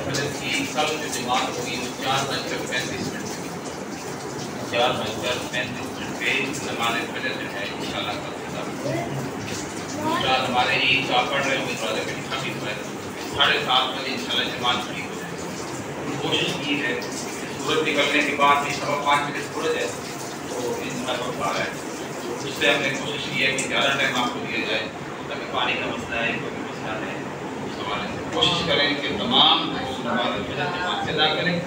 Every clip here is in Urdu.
فجر کی کل جو جماعت ہوگی وہ 4:35 پہ نماز فجر جو ہے انشاءاللہ کل ہمارے عید کا پڑھ رہے ہوں گے دروازے پہ لکھا بھی ہوا ہے 7:30 بجے انشاءاللہ جماعت شروع ہو جائے. کوشش کی ہے سورج نکلنے کے بعد بھی 5:15 بجے سورج ہے تو اس میں وقت آ رہا ہے. اس سے ہم نے کوشش کی ہے کہ زیادہ ٹائم آپ کو دیا جائے تاکہ پانی کا مسئلہ ہے کوئی مسئلہ ہے اس حوالے سے کوشش کریں کہ تمام نماز فجر جماعت سے ادا کریں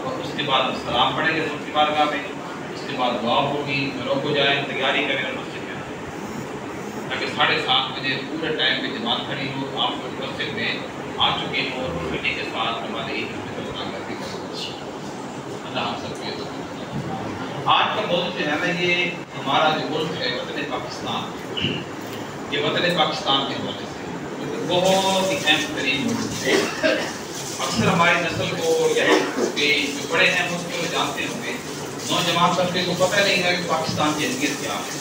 اور اس کے بعد سلام پڑھیں گے سب کی بارگاہ میں. اس کے بعد دعا ہوگی گھروں کو جائیں تیاری کریں اور مسجد میں تاکہ 7:30 بجے پورے ٹائم پہ جماعت کھڑی ہو آپ لوگ مسجد میں آ چکے ہوں اور روٹی کے ساتھ ہمارے عید ادا کرتے ہیں. اللہ ہم سب کو آج کا موضوع جو ہے نا یہ ہمارا جو ملک ہے وطن پاکستان یہ وطن پاکستان کے حوالے سے بہت ہی اہم ترین موضوع ہے. اکثر ہماری نسل کو یا جو بڑے اہم اس کو جانتے ہوں گے نوجوان طبقے کو پتہ نہیں ہے کہ پاکستان کی اہمیت کیا ہے.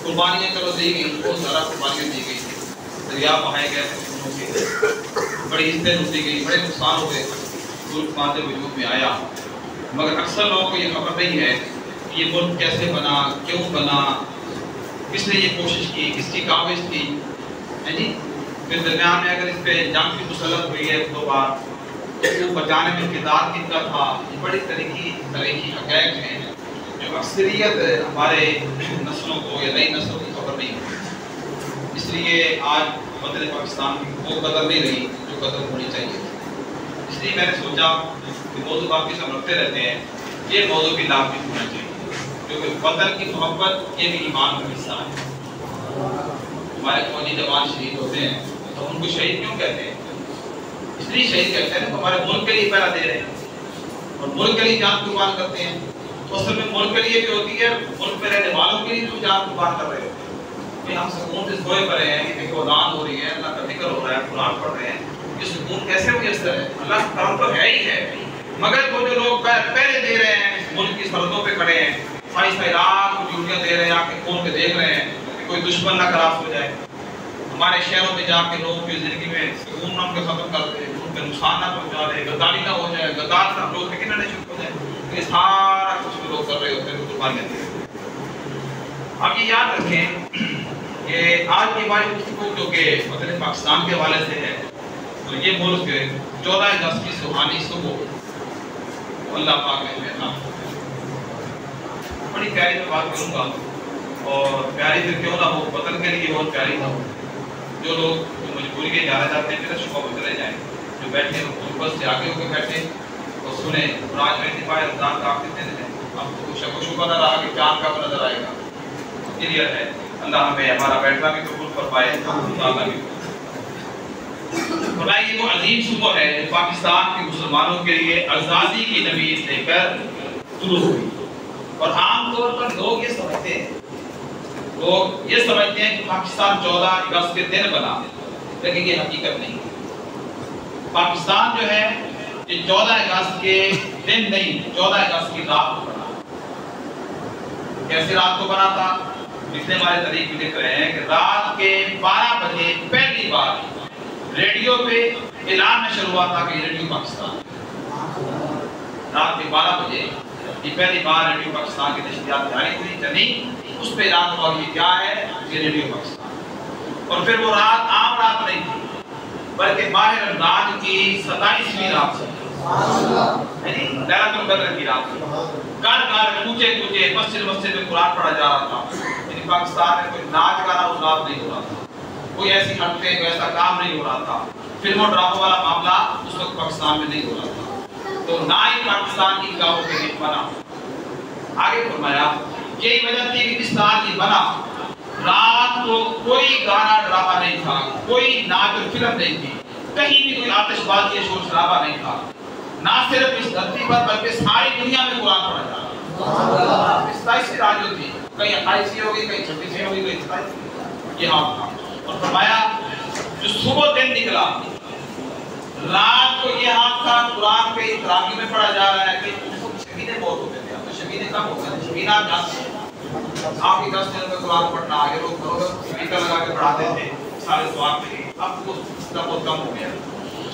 قربانیاں چلو دی گئی بہت زیادہ قربانیاں دی گئی دریا بہائے گئے بڑی عزتیں لوٹی گئی بڑے نقصان ہوئے ملک مادے وجود میں آیا مگر اکثر لوگوں کو یہ خبر نہیں ہے کہ یہ ملک کیسے بنا کیوں بنا کس نے یہ کوشش کی کس کی کاوش تھی ہے جی. پھر درمیان میں اگر اس پہ جنگ کی مسلط ہوئی ہے 2 بار وہ بچانے میں کردار کن کا تھا یہ بڑی تاریخی حقائق ہیں جو اکثریت ہمارے نسلوں کو یا نئی نسلوں کی خبر نہیں ہوتی. اس لیے آج وطن پاکستان کی وہ قدر نہیں رہی جو قدر ہونی چاہیے. اس لیے میں نے سوچا کہ موضوع باقی سب رکھتے رہتے ہیں یہ موضوع بھی لازمی ہونا چاہیے کیونکہ وطن کی محبت یہ بھی ایمان کا حصہ ہے. ہمارے فوجی جوان شہید ہوتے ہیں تو ان کو شہید کیوں کہتے ہیں؟ اس لیے شہید کہتے ہیں تو ہمارے ملک کے لیے پہرا دے رہے ہیں اور ملک کے لیے جان قربان کرتے ہیں. تو اصل میں ملک کے لیے بھی ہوتی ہے ملک میں رہنے والوں کے لیے جو جان قربان کر رہے ہوتے ہیں. ہم سکون سے سوئے پڑے ہیں کہ دیکھو اذان ہو رہی ہے اللہ کا ذکر ہو رہا ہے قرآن پڑھ رہے ہیں یہ سکون کیسے میسر ہے؟ اللہ کا کرم تو ہے ہی ہے مگر وہ جو لوگ پہلے دے رہے ہیں ملک کی سرحدوں پہ کھڑے ہیں سائیں رات کو ڈیوٹیاں دے رہے ہیں آ کے کھول کے دیکھ رہے ہیں کہ کوئی دشمن نہ خلاص ہو جائے. ہمارے شہروں میں جا کے لوگوں کی زندگی میں سکون نام کے ختم کر دے ان پہ نقصان نہ پہنچا دے غداری نہ ہو جائے غدار سے ہم لوگ فکر نہ شروع ہو جائے یہ سارا کچھ لوگ کر رہے ہوتے ہیں قربانیاں دے رہے ہوتے ہیں. اب یہ یاد رکھیں کہ آج کی ہماری گفتگو جو کہ وطن پاکستان کے حوالے سے ہے تو یہ ملک 14 اگست کی سہانی صبح اللہ پاک نے ہمیں بڑی پیاری میں بات کروں گا اور پیاری پھر کیوں نہ ہو وطن کے لیے بہت پیاری نہ ہو. جو لوگ جو مجبوری کے جانا چاہتے ہیں پھر شبہ چلے جائیں جو بیٹھے بس سے آگے ہو کے بیٹھے اور سنیں قرآن میں دفاع رمضان کا آپ کتنے دن ہے آپ کو شک و شبہ نہ رہا کہ چاند کب نظر آئے گا کلیئر ہے. اللہ ہمیں ہمارا بیٹھنا بھی قبول فرمائے اللہ بھی فرمائے. یہ وہ عظیم صبح ہے جو پاکستان کے مسلمانوں کے لیے آزادی کی نوید لے کر شروع ہوئی اور عام طور پر لوگ یہ سمجھتے ہیں کہ پاکستان 14 اگست کے دن بنا لیکن یہ حقیقت نہیں. پاکستان جو ہے یہ 14 اگست کے دن نہیں 14 اگست کی رات کو بنا. کیسے رات کو بنا تھا؟ پچھلے ہمارے تاریخ بھی لکھ رہے ہیں کہ رات کے 12 بجے پہلی بار ریڈیو پہ اعلان نشر ہوا تھا کہ ریڈیو پاکستان رات کے 12 بجے یہ پہلی بار ریڈیو پاکستان کی نشریات جاری ہوئی چلی اس پہ اعلان ہوا کہ کیا ہے یہ ریڈیو پاکستان. اور پھر وہ رات عام رات نہیں تھی بلکہ ماہ رمضان کی 27ویں رات سے یعنی لیلۃ القدر کی رات تھی. گھر گھر کوچے کوچے مسجد میں قرآن پڑھا جا رہا تھا. یعنی پاکستان میں کوئی ناچ گانا اس رات نہیں ہو رہا تھا کوئی ایسی حرکتیں کوئی ایسا کام نہیں ہو رہا تھا. فلم اور ڈراموں والا معاملہ اس وقت پاکستان میں نہیں ہو رہا تھا تو نہ ہی پاکستان کی گاہوں کے لیے بنا. آگے فرمایا یہی وجہ تھی کہ اس طرح کی بنا رات کو کوئی گانا ڈرامہ نہیں تھا کوئی ناچ اور فلم نہیں تھی کہیں بھی کوئی آتش بازی شور شرابہ نہیں تھا. نہ صرف اس دھرتی پر بلکہ ساری دنیا میں قرآن پڑھا جا رہا تھا. 27 رات جو تھی کہیں 28 ہوگی کہیں 26 ہوگی کہیں 27 یہ حال تھا. اور فرمایا جو صبح دن نکلا رات کو یہ حال تھا قرآن کے تراویح میں پڑھا جا رہا ہے کہ شہیدیں بہت ہوتے تھے. اب تو شہیدیں کم ہوتے ہیں شہید آپ جانتے ہیں آپ کی 10 دن میں قرآن پڑھنا آگے لوگ اسپیکر لگا کے پڑھاتے تھے سارے سواب کے لیے اب وہ بہت کم ہو گیا.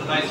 27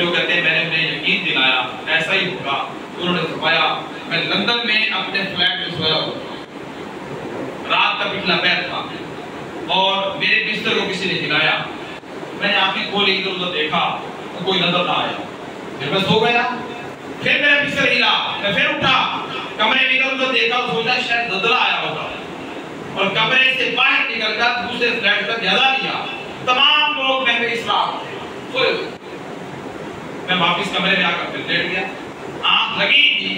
پھر وہ کہتے ہیں میں نے انہیں یقین دلایا ایسا ہی ہوگا. انہوں نے فرمایا میں لندن میں اپنے فلیٹ میں سویا ہوا رات کا پچھلا پہر تھا اور میرے بستر کو کسی نے ہلایا. میں نے آنکھیں کھولی ادھر ادھر دیکھا تو کوئی نظر نہ آیا. پھر میں سو گیا. پھر میرا بستر ہلا. میں پھر اٹھا کمرے میں ادھر ادھر دیکھا تو سوچا شاید زلزلہ آیا ہوگا اور کمرے سے باہر نکل کر دوسرے فلیٹ کا جائزہ لیا. تمام لوگ میں اسلام تھے سوئے ہوئے. میں واپس کمرے میں آ کر پھر لیٹ گیا. آنکھ لگی تھی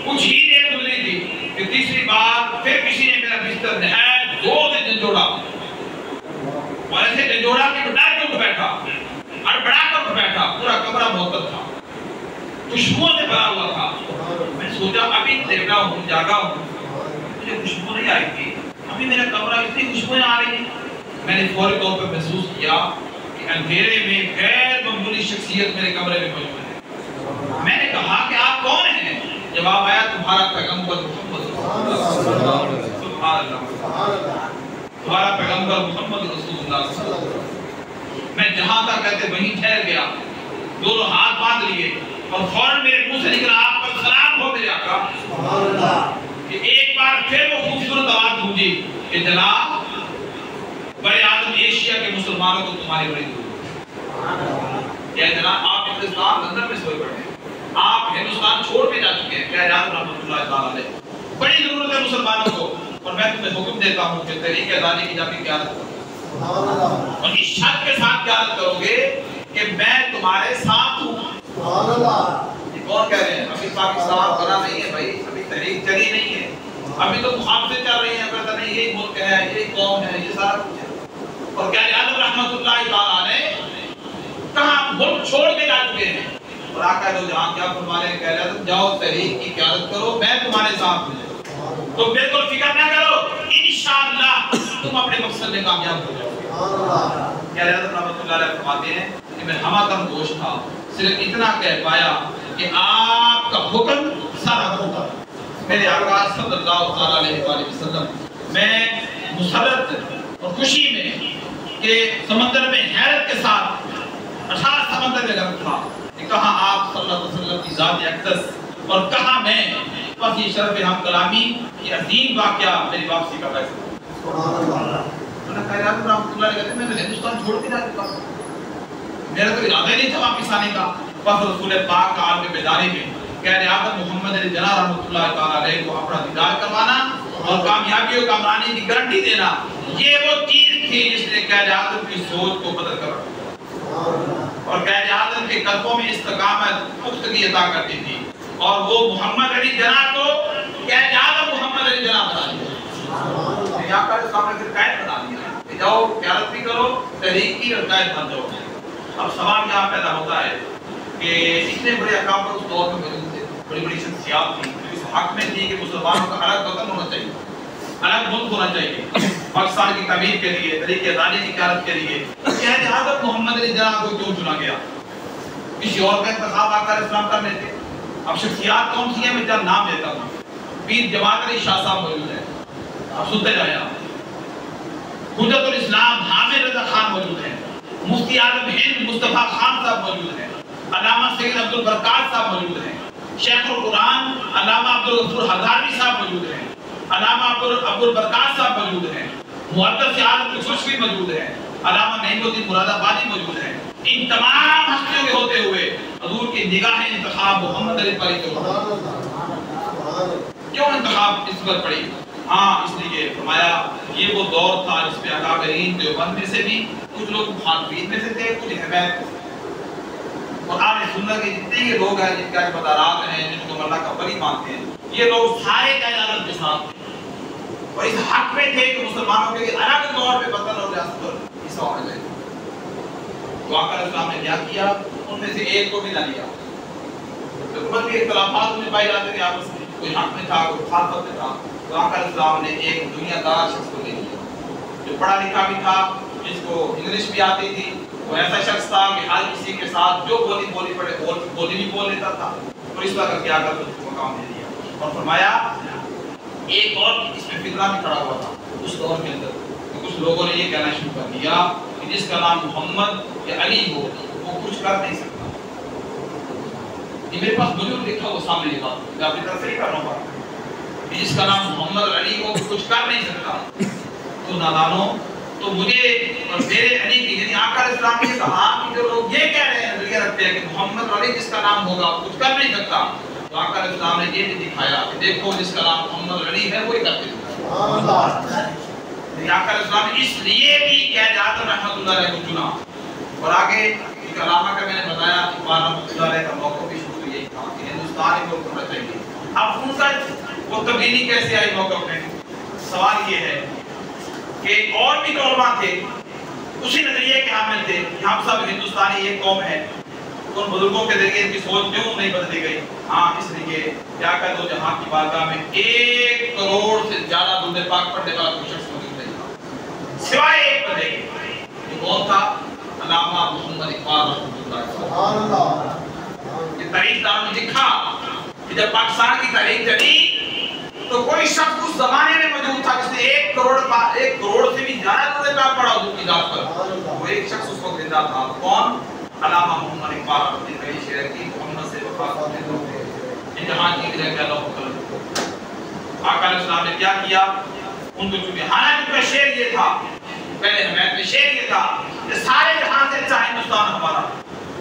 کچھ ہی دیر گزری تھی کہ تیسری بار پھر کسی نے میرا بستر نہایت زور سے جھنجھوڑا اور ایسے جھنجھوڑا کہ ڈر کے اٹھ بیٹھا ہڑبڑا کر اٹھ بیٹھا. پورا کمرہ معطل تھا خوشبوؤں سے بھرا ہوا تھا. میں سوچا ابھی لیٹا ہوں جاگا ہوں مجھے خوشبو نہیں آئی تھی ابھی میرا کمرہ اتنی خوشبوئیں آ رہی ہیں. میں نے فوری طور پر محسوس کیا کہ اندھیرے میں غیر معمولی شخصیت میرے کمرے میں موجود ہے. میں نے کہا کہ آپ کون ہیں؟ جواب آیا تمہارا پیغمبر محمد سبحان اللہ تمہارا پیغمبر محمد رسول اللہ صلی اللہ علیہ وسلم. میں جہاں تک کہتے وہیں ٹھہر گیا. دونوں ہاتھ باندھ لیے اور فوراً میرے منہ سے نکلا آپ پر سلام ہو میرے آقا. سبحان اللہ. کہ ایک بار پھر وہ خوبصورت آواز گونجی کہ جناب بڑے اعظم ایشیا کے مسلمانوں کو تمہاری بڑی ضرورت ہے. جناب آپ ہندوستان لندن میں سوئے پڑے ہیں آپ ہندوستان چھوڑ کے جا چکے ہیں قائد اعظم رحمۃ اللہ تعالیٰ علیہ. بڑی ضرورت ہے مسلمانوں کو اور میں تمہیں حکم دیتا ہوں کہ تحریک آزادی کی جا کے قیادت کرو اور اس شرط کے ساتھ قیادت کرو گے کہ میں تمہارے ساتھ ہوں. سبحان اللہ. یہ کون کہہ رہے ہیں؟ ابھی پاکستان بنا نہیں ہے بھائی ابھی تحریک چلی نہیں ہے ابھی تو مخالفتیں چل رہی ہیں. پتہ نہیں یہی ملک ہے یہی قوم ہے یہ سارا کچھ ہے. اور قائد اعظم رحمۃ اللہ تعالیٰ علیہ کہاں ملک چھوڑ کے جا چکے ہیں اور آقا دو جہاں کیا فرما رہے ہیں کہہ رہے ہیں جاؤ تحریک کی قیادت کرو میں تمہارے ساتھ ہوں. تو بالکل فکر نہ کرو انشاءاللہ تم اپنے مقصد میں کامیاب ہو جاؤ. کہہ رہے ہیں رحمۃ اللہ علیہ فرماتے ہیں کہ میں ہمہ گوش تھا صرف اتنا کہہ پایا کہ آپ کا حکم سارا ہوگا. میرے آقا صلی اللہ علیہ وآلہ وسلم میں مسرت اور خوشی میں کہ سمندر میں حیرت کے ساتھ 18 سمندر میں غرق تھا کہ کہاں آپ صلی اللہ علیہ وسلم کی ذات اقدس اور کہاں میں. بس یہ شرف ہم کلامی یہ عظیم واقعہ میری واپسی کا فیصلہ. سبحان اللہ. قائد اعظم رحمۃ اللہ علیہ کہتے ہیں میں ہندوستان چھوڑ کے جا چکا ہوں میرا تو ارادہ نہیں تھا واپس آنے کا. بس رسول پاک کا عالم بیداری میں قائد اعظم محمد علی جناح رحمۃ اللہ تعالیٰ علیہ کو اپنا دیدار کروانا اور کامیابی و کامرانی کی گارنٹی دینا یہ وہ چیز تھی جس نے قائد اعظم کی سوچ کو بدل کر اور قائد اعظم کے قدموں میں استقامت پختگی عطا کرتی تھی. اور وہ محمد علی جناح کو قائد اعظم محمد علی جناح بنا دیا. یہاں پر سامنے پھر قائد بنا دیا کہ جاؤ قیادت بھی کرو تحریک کی اور قائد بن جاؤ. اب سوال یہاں پیدا ہوتا ہے کہ اتنے بڑے اکابر اس دور میں موجود تھے بڑی بڑی شخصیات تھیں جو اس حق میں تھی کہ مسلمانوں کا الگ وطن ہونا چاہیے الگ ملک ہونا چاہیے پاکستان کی تعمیر کے لیے تحریک آزادی کی قیادت کے لیے. قائد اعظم محمد علی جناح کو کیوں چنا گیا؟ کسی اور کا انتخاب آقا علیہ السلام کر لیتے. اب شخصیات کون سی ہیں میں چند نام لیتا ہوں. پیر جماعت علی شاہ صاحب موجود ہیں اب سنتے جائیں آپ. حجت الاسلام حامد رضا خان موجود ہیں. مفتی اعظم ہند مصطفیٰ خان صاحب موجود ہیں. علامہ سید عبد البرکات صاحب موجود ہیں. شیخ القرآن علامہ عبد الغفور ہزاروی صاحب موجود ہیں. علامہ عبد البرکات صاحب موجود ہیں. محدث عالم کشمشوی موجود ہیں. علامہ نعیم الدین مراد آبادی موجود ہیں. ان تمام ہستیوں کے ہوتے ہوئے حضور کی نگاہ انتخاب محمد علی پر کیوں انتخاب اس پر پڑی؟ ہاں اس لیے فرمایا یہ وہ دور تھا جس میں اکابرین دیوبند میں سے بھی کچھ لوگ مخالفین میں سے تھے کچھ حمایت میں. اور آج سنت کے جتنے یہ لوگ ہیں جن کا مدارات ہیں جن کو اللہ کا ولی مانتے ہیں یہ لوگ سارے قائد اعظم کے ساتھ تھے اور اس حق میں تھے کہ مسلمانوں کے لیے الگ طور پہ وطن اور ریاست پر حصہ ہونا چاہیے. تو آقا علیہ السلام نے کیا کیا ان میں سے ایک کو بھی نہ لیا. حکومت کے اختلافات میں پائے جاتے تھے آپس میں کوئی حق میں تھا کوئی مخالفت میں تھا. تو آقا علیہ السلام نے ایک دنیا دار شخص کو لے لیا جو پڑھا لکھا بھی تھا جس کو انگلش بھی آتی تھی. وہ ایسا شخص تھا کہ ہر کسی کے ساتھ جو بولی پڑے بولی بھی بول لیتا تھا اور اس وقت کیا کر اس کو مقام دے دیا اور فرمایا ایک اور اس میں فتنہ بھی کھڑا ہوا تھا اس دور کے اندر. کچھ لوگوں نے یہ کہنا شروع کر دیا کہ جس کا نام محمد یا علی ہو وہ کچھ کر نہیں سکتا یہ میرے پاس بزرگ لکھا وہ سامنے یہ بات میں اپنی طرف سے ہی کر رہا ہوں جس کا نام محمد علی کو کچھ کر نہیں سکتا تو نادانو تو مجھے اور میرے علی کی یعنی آقا علیہ السلام نے کہا کہ جو لوگ یہ کہہ رہے ہیں نظریہ رکھتے ہیں کہ محمد علی جس کا نام ہوگا کچھ کر نہیں سکتا تو آقا علیہ السلام نے یہ بھی دکھایا کہ دیکھو جس کا نام محمد علی ہے وہی کرتے ہیں آقا علیہ السلام نے اس لیے بھی قائد اعظم رحمۃ اللہ علیہ کو چنا اور آگے ایک علامہ کا میں نے بتایا اقبال رحمۃ اللہ علیہ کا موقع بھی شروع یہی تھا کہ ہندوستان کو کرنا چاہیے اب ان کا وہ تبدیلی کیسے آئی موقع میں سوال یہ ہے کہ اور بھی علماء تھے اسی نظریے کے حامل تھے کہ ہم سب ہندوستانی ایک قوم ہے ان بزرگوں کے ذریعے ان کی سوچ کیوں نہیں بدلی گئی ہاں اس لیے کیا کہ دو جہاں کی بارگاہ میں 1 کروڑ سے زیادہ درود پاک پڑھنے والا کوئی شخص موجود نہیں تھا سوائے ایک بندے کے یہ کون تھا علامہ محمد اقبال رحمۃ اللہ سبحان اللہ یہ تاریخ دان نے لکھا کہ جب پاکستان کی تاریخ چلی تو کوئی شخص اس زمانے میں موجود تھا جس نے 1 کروڑ سے بھی زیادہ درود پاک پڑھا حضور کی ذات پر وہ ایک شخص اس وقت زندہ تھا کون علامہ محمد اقبال اپنی کئی شعر کی محمد سے وفا کرتے تھے جہاں کی رہ گیا اللہ تعالی آقا علیہ السلام نے کیا کیا ان کو چونکہ حالانکہ کا شعر یہ تھا پہلے حمایت میں شعر یہ تھا کہ سارے جہاں سے اچھا ہندوستان ہمارا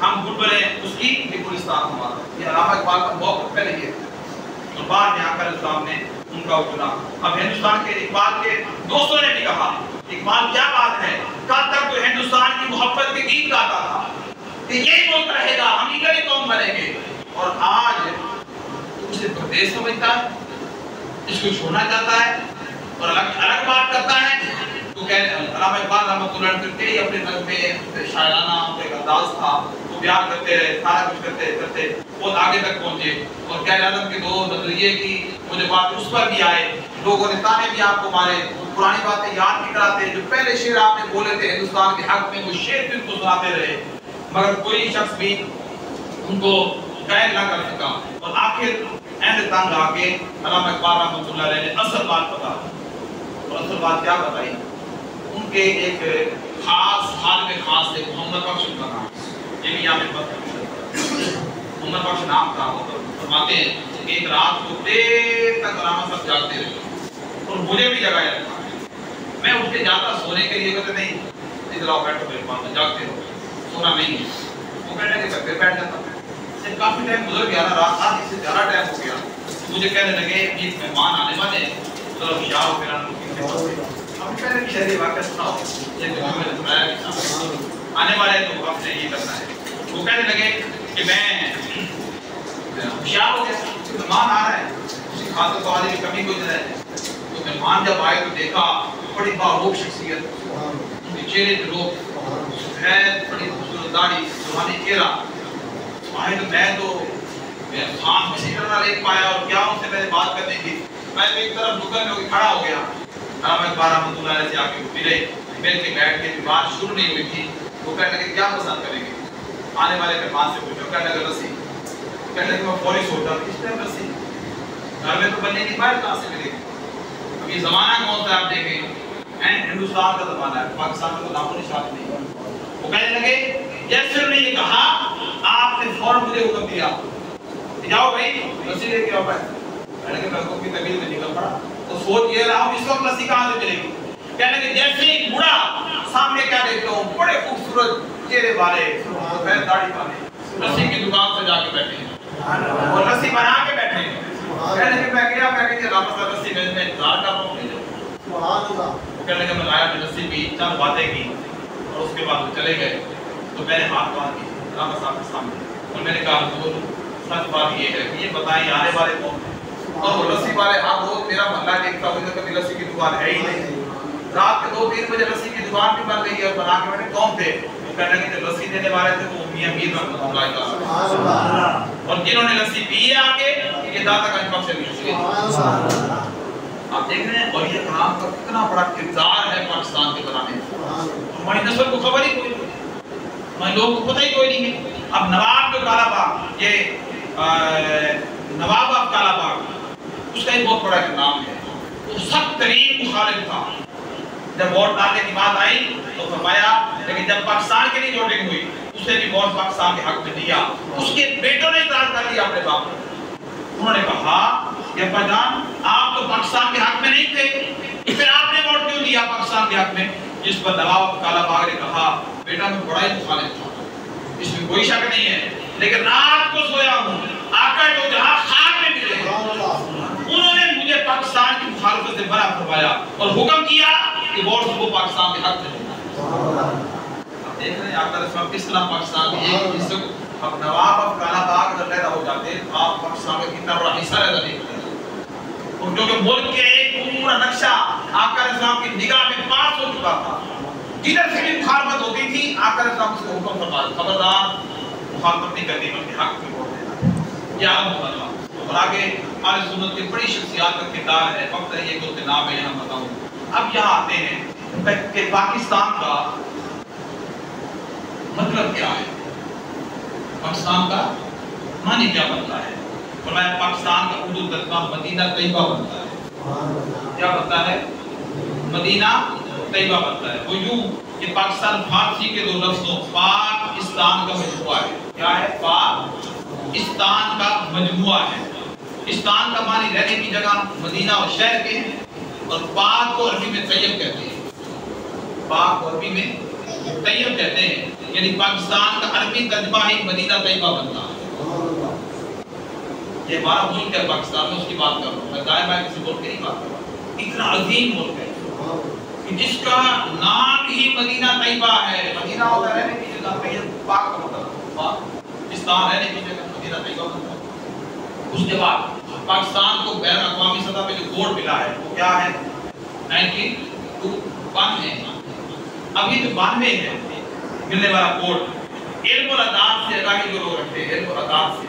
ہم گلبلیں اس کی گلستان ہمارا یہ علامہ اقبال کا موقف پہلے یہ تھا اور بعد میں آقا علیہ السلام نے ان کا چنا اب ہندوستان کے اقبال کے دوستوں نے بھی کہا اقبال کیا بات ہے کل تک تو ہندوستان کی محبت کے گیت گاتا تھا کہ یہی ملک رہے گا ہم ہی کبھی قوم بنیں گے اور آج اسے پردیس سمجھتا ہے اس کو چھوڑنا چاہتا ہے اور الگ بات کرتا ہے تو علامہ اقبال رحمۃ اللہ علیہ کرتے ہی اپنے نغمے شاعرانہ ایک انداز تھا وہ بیان کرتے رہے سارا کچھ کرتے بہت آگے تک پہنچے اور قائد اعظم کے دو نظریے کی مجھے بات اس پر بھی آئے لوگوں نے تانے بھی آپ کو مارے پرانی باتیں یاد بھی کراتے جو پہلے شعر آپ نے بولے تھے ہندوستان کے حق میں وہ شعر بھی ان کو سناتے رہے مگر کوئی شخص بھی ان کو قید نہ کر سکا اور آخر اہل تنگ آ کے علامہ اقبال رحمۃ اللہ علیہ نے اصل بات بتا اور اصل بات کیا بتائی ان کے ایک خاص حال میں خاص تھے محمد بخش کا نام یہ بھی یہاں پہ محمد بخش نام تھا فرماتے ہیں کہ ایک رات کو دیر تک علامہ صاحب جاگتے رہے اور مجھے بھی جگایا رکھا میں اٹھ کے جاتا سونے کے لیے کہتے نہیں ادھر آؤ بیٹھو میرے پاس جاگتے رہو سونا نہیں ہے وہ بیٹھنے کے پھر بیٹھ جاتا سے کافی ٹائم گزر گیا نا رات آدھی سے زیادہ ٹائم ہو گیا مجھے کہنے لگے ایک مہمان آنے والے ہیں ذرا ہوشیار ہو پھر ہم پہلے بھی شہری واقعہ سناؤ یہ جو میں نے سنایا کہ آنے والے تو آپ نے یہ کرنا ہے وہ کہنے لگے کہ میں ہوشیار ہو گیا مہمان آ رہا ہے اس کی خاطر تو آدمی کی کمی کوئی نہیں رہتی تو مہمان جب آئے تو دیکھا بڑی باروب شخصیت ان کے چہرے پہ روب سفید بڑی خوبصورت داڑھی روحانی چہرہ آئے تو میں تو خان کسی طرح دیکھ پایا اور کیا ان سے میں نے بات کرنی تھی میں تو ایک طرف نکل میں ہو کے کھڑا ہو گیا علامہ اقبال رحمۃ اللہ علیہ سے آ کے ملے مل کے بیٹھ کے بات شروع نہیں ہوئی تھی وہ کہنے لگے کیا پسند کریں گے آنے والے مہمان سے پوچھو کہنے لگے رسی کہنے لگے میں فوری سوچا کس ٹائم رسی گھر میں تو بننے کی باہر کہاں سے ملے گی اب یہ زمانہ کون سا ہے آپ دیکھیں ہندوستان کا زمانہ ہے پاکستان میں تو نام و نشان نہیں وہ کہنے لگے جیسے انہوں نے یہ کہا آپ نے فوراً مجھے حکم دیا جاؤ بھائی رسی لے کے آؤ میں نے کو کی طبیعت میں نکل پڑا تو سوچ یہ رہا ہوں اس وقت رسی کہاں سے ملے گی کہنے لگے جیسے ایک بوڑھا سامنے کیا دیکھتا ہوں بڑے خوبصورت چہرے والے سفید داڑھی والے رسی کی دکان سے جا کے بیٹھے ہیں اور رسی بنا کے بیٹھے ہیں کہنے لگے میں گیا میں کہ واپس رسی میں انتظار کر رہا ہوں سبحان اللہ وہ کہنے لگے میں لایا میں رسی بھی چند باتیں کی اور اس کے بعد وہ چلے گئے تو میں نے ہاتھ باندھ دی علامہ صاحب کے سامنے اور میں نے کہا حضور سچ بات یہ ہے کہ یہ بتائیں آنے والے کون ہیں اور رسی والے آپ روز میرا محلہ دیکھتا ہوں کبھی رسی کی دکان ہے ہی نہیں رات کے 2-3 بجے رسی کی دکان بھی بن گئی ہے اور بنا کے بیٹھے کون تھے وہ کہنے لگے جو رسی دینے والے تھے وہ میاں میر رحمۃ اللہ تعالی اور جنہوں نے رسی پی ہے آگے یہ داتا گنج بخش بھی آپ دیکھ رہے ہیں اور یہ کلام کا کتنا بڑا کردار ہے پاکستان کے بنانے میں ہماری نسل کو خبر ہی کوئی نہیں ہمارے لوگوں کو پتہ ہی کوئی نہیں ہے اب نواب جو کالا باغ یہ نواب آف کالا باغ اس کا ایک بہت بڑا نام ہے وہ سخت ترین مخالف تھا جب ووٹ ڈالنے کی بات آئی تو فرمایا لیکن جب پاکستان کے لیے ووٹنگ ہوئی اس نے بھی ووٹ پاکستان کے حق میں دیا اس کے بیٹوں نے اعتراض کر دیا انہوں نے کہا کہ ابا جان آپ تو پاکستان کے حق میں نہیں تھے، پھر آپ نے ووٹ کیوں دیا پاکستان کے حق میں؟ جس پر نواب کالا باغ نے کہا بیٹا میں بڑا ہی مخالف تھا، اس میں کوئی شک نہیں ہے، لیکن رات کو سویا ہوں، آقا تو جہاں خواب میں ملے انہوں نے مجھے پاکستان کی مخالفت سے منع فرمایا اور حکم کیا کہ ووٹ کو پاکستان کے حق میں دینا۔ اب دیکھ رہے ہیں آقا رسول کس طرح پاکستان کے ایک حصے کو، اب نواب اب کالا باغ اگر پیدا ہو جاتے آپ پاکستان کا کتنا بڑا حصہ رہتا دیکھتے ہیں، اور کیونکہ ملک کے ایک پورا نقشہ آقا رسول کی نگاہ میں پاس ہو چکا تھا، جدھر سے بھی مخالفت ہوتی تھی آقا رسول اس کو حکم فرمایا خبردار مخالفت نہیں کرنی بلکہ حق میں ووٹ دینا۔ یہ عالم بنا اور آگے اہل سنت کی بڑی شخصیات کا کردار ہے، وقت ہے یہ دو نام میں یہاں بتاؤں۔ اب یہاں آتے ہیں کہ پاکستان کا مطلب کیا ہے، پاکستان کا معنی کیا بنتا ہے؟ فرمایا پاکستان کا اردو ترجمہ مدینہ طیبہ بنتا ہے۔ کیا بنتا ہے؟ مدینہ طیبہ بنتا ہے۔ وہ یوں کہ پاکستان فارسی کے دو لفظوں پاکستان کا مجموعہ ہے۔ کیا ہے؟ پاکستان کا مجموعہ ہے۔ استان کا معنی رہنے کی جگہ مدینہ اور شہر کے ہیں، اور پاک کو عربی میں طیب کہتے ہیں، پاک کو عربی میں طیب کہتے ہیں، یعنی پاکستان کا عربی ترجمہ ہی مدینہ طیبہ بنتا ہے۔ یہ ہمارا ملک ہے پاکستان، میں اس کی بات کر رہا ہوں، میں دائیں بائیں کسی ملک کی نہیں بات کر رہا ہوں۔ اتنا عظیم ملک ہے کہ جس کا نام ہی مدینہ طیبہ ہے۔ مدینہ ہوتا ہے رہنے کی جگہ، طیب پاک کا مطلب پاکستان رہنے کی جگہ مدینہ طیبہ بنتا ہے۔ اس کے بعد پاکستان کو بین الاقوامی سطح پہ جو کوڈ ملا ہے وہ کیا ہے؟ 92 ابھی جو 92 ہے ملنے والا کوڈ، علم اور عدالت سے آگاہی جو لوگ رکھتے ہیں علم اور عدالت سے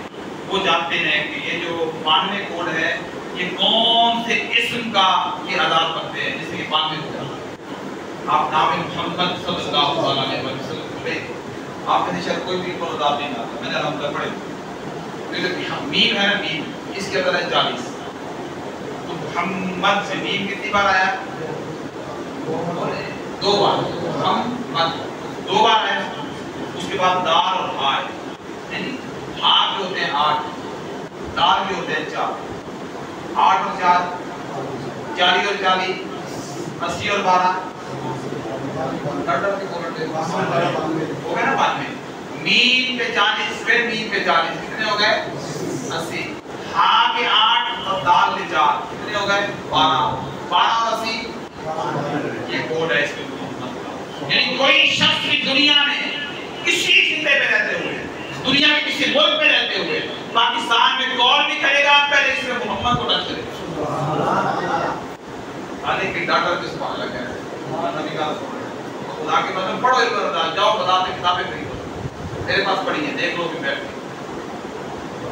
وہ جانتے ہیں کہ یہ جو 92 کوڈ ہے یہ کون سے اسم کا یہ عدالت کرتے ہیں، جس سے کہ 92 ہو جاتا ہے۔ آپ نام محمد صلی اللہ علیہ وسلم پڑھے، آپ نے شاید کوئی بھی کوئی عدالت نہیں لاتا، میں نے الحمدللہ پڑھے، میم ہے نا میم، اس کے اندر ہے 40، تو محمد سے میم کتنی بار آیا؟ 2 بار، محمد 2 بار آیا۔ اس کے بعد دال اور ہا ہے، یعنی ہا کے ہوتے ہیں 8، دال کے ہوتے ہیں 4، 8 اور 4 40 اور 40 80 اور 12 ہو گئے نا 92۔ میم پہ 40 پھر میم پہ 40 کتنے ہو گئے؟ 80۔ ہاں کے 8 اور دال کے 4 کتنے ہو گئے؟ 12 اور 80 یہ کوڈ ہے اس کے محمد۔ یعنی کوئی شخص بھی دنیا میں کسی خطے پہ رہتے ہوئے، دنیا میں کسی ملک پہ رہتے ہوئے پاکستان میں کال بھی کرے گا پہلے اس میں محمد کو ٹچ کرے گا۔ آنے کی ڈاکٹر کے سبحان اللہ کہہ رہے ہیں نبی کا خدا کے مطلب پڑھو علم اور جاؤ بتاتے کتابیں خریدو، میرے پاس پڑھی ہیں دیکھ لو کہ بیٹھ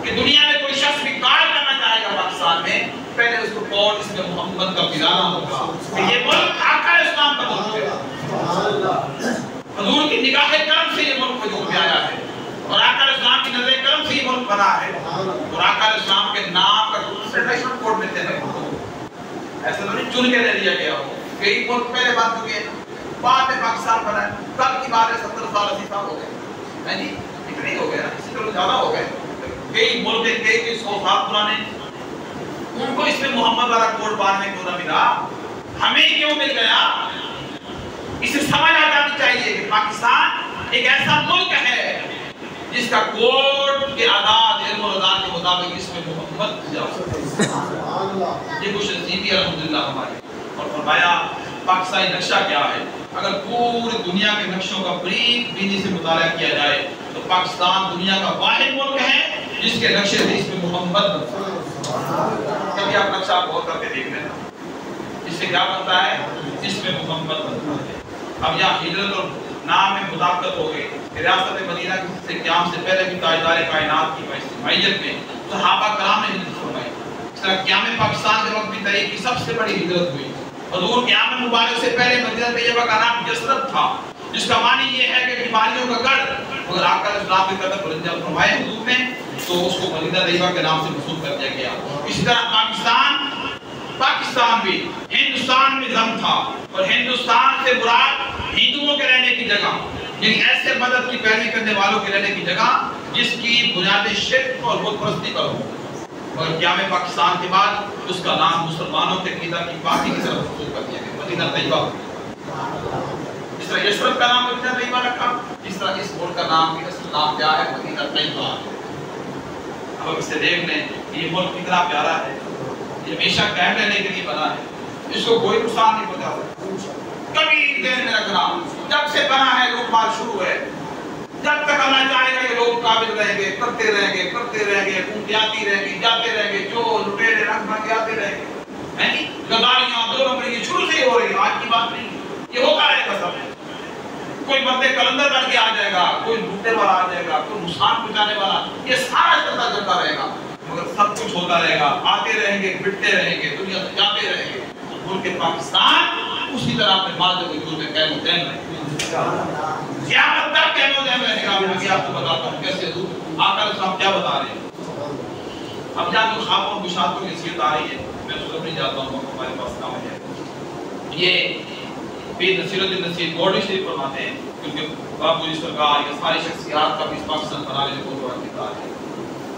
کہ دنیا میں کوئی شخص بھی کال کرنا چاہے گا پاکستان میں پہلے اس کو کال اس میں محمد کا ملانا ہوگا کہ یہ ملک آقا اسلام کا ملک ہے، حضور کی نگاہ کرم سے یہ ملک وجود میں آیا ہے، اور آقا اسلام کی نظر کرم سے یہ ملک بنا ہے، اور آقا اسلام کے نام کا سیٹیشن کوڈ ملتے ہیں۔ ایسا تو نہیں چن کے لے لیا گیا ہو، کئی ملک پہلے بات چکے ہیں بعد میں پاکستان بنا ہے، کل کی بات ہے 70 سال 80 سال ہو گئے، نہیں اتنے ہو گیا، اسی طرح زیادہ ہو گئے، کئی ملک کئی 100 سال پرانے، ان کو اس میں محمد والا کوڈ بعد میں کیوں نہ ملا، ہمیں کیوں مل گیا؟ اسے سمجھ آ جانی چاہیے کہ پاکستان ایک ایسا ملک ہے جس کا کوڈ کے اعداد علم و اعداد کے مطابق اس میں محمد جا سکتے ہیں۔ یہ کچھ نصیبی الحمدللہ ہماری۔ اور فرمایا پاکستانی نقشہ کیا ہے؟ اگر پوری دنیا کے نقشوں کا باریک بینی سے مطالعہ کیا جائے تو پاکستان دنیا کا واحد ملک ہے جس کے نقشے سے اس میں محمد بنتا ہے۔ کبھی آپ نقشہ غور کر کے دیکھ لینا، اس سے کیا بنتا ہے؟ اس میں محمد بنتا ہے۔ اب یہاں ہجرت اور نام میں مطابقت ہو گئی، ریاست مدینہ سے قیام سے پہلے بھی تاجدار کائنات کی معیت میں صحابہ کرام نے ہجرت فرمائی، اس طرح قیام پاکستان کے وقت بھی طریق کی سب سے بڑی ہجرت ہوئی۔ حضور قیام مبارک سے پہلے مدینہ طیبہ کا نام یثرب تھا، جس کا معنی یہ ہے کہ بیماریوں کا گڑھ، مگر آقا اسلام کے قدم پر جب فرمائے حضور نے تو اس کو مدینہ طیبہ کے نام سے منسوب کر دیا گیا۔ اسی طرح پاکستان بھی ہندوستان میں ضم تھا، اور ہندوستان سے مراد ہندوؤں کے رہنے کی جگہ، یعنی ایسے مذہب کی پیروی کرنے والوں کے رہنے کی جگہ جس کی بنیاد شرک اور بت پرستی پر ہو۔ مگر قیام پاکستان کے بعد اس کا نام مسلمانوں کے عقیدہ کی پاکی کی طرف منسوب کر دیا گیا، مدینہ طیبہ۔ اس طرح یثرب کا نام مدینہ طیبہ رکھا، اس طرح اس ملک کا نام بھی اصل نام کیا ہے؟ مدینہ طیبہ۔ اب ہم اسے دیکھ لیں کہ یہ ملک کتنا پیارا ہے، یہ ہمیشہ قائم رہنے کے لیے بنا ہے، اس کو کوئی نقصان نہیں پہنچا سکتا۔ کبھی ذہن میں رکھنا، جب سے بنا ہے لوٹ مار شروع ہے، جب تک اللہ چاہے گا یہ لوگ قابل رہیں گے، کرتے رہیں گے، اونٹیں آتی رہیں گی، جاتے رہیں گے، جو لٹیرے رنگ بن کے آتے رہیں گے، ہے نہیں؟ گداریاں دو نمبر یہ شروع سے ہی ہو رہی ہے، آج کی بات نہیں، یہ ہوتا رہے گا سب۔ کوئی بندے کلندر بن کے آ جائے گا، کوئی لوٹنے والا آ جائے گا، کوئی نقصان پہنچانے والا، یہ سارا چلتا رہے گا، مگر سب کچھ ہوتا رہے گا، آتے رہیں گے، بٹتے رہیں گے، دنیا سے جاتے رہیں گے۔ ملک پاکستان اسی طرح اپنے ماضی وجود میں قائم و دائم رہے گا، قیامت تک قائم و دائم رہے گا۔ میں آپ کو بتاتا ہوں کیسے حضور آقا صاحب کیا بتا رہے ہیں۔ اب جہاں جو خوابوں اور بشارتوں کی حیثیت آ رہی ہے، میں اس کو نہیں جاتا ہوں، ہمارے پاس کام ہے۔ یہ پیر نصیر الدین نصیر گوڑی شریف فرماتے ہیں، کیونکہ بابو جی سرکار یہ ساری شخصیات کا بھی اس پاکستان بنانے میں بہت بڑا کردار ہے۔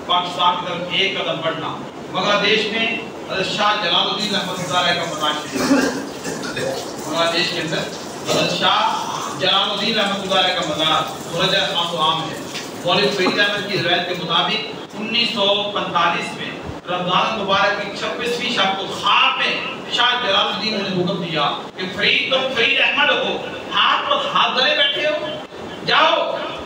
پاکستان کی طرف ایک قدم بڑھنا، بنگلہ دیش میں حضرت شاہ جلال الدین رحمۃ اللہ علیہ کا مزار شریف ہے۔ بنگلہ دیش کے اندر حضرت شاہ جلال الدین رحمۃ اللہ علیہ کا مزار مرجع خاص و عام ہے۔ مولوی فرید احمد کی روایت کے مطابق 1945 میں رمضان مبارک کی 26ویں شب کو خواب میں شاہ جلال الدین نے حکم دیا کہ فرید تم فرید احمد ہو، ہاتھ پر ہاتھ دھرے بیٹھے ہو، جاؤ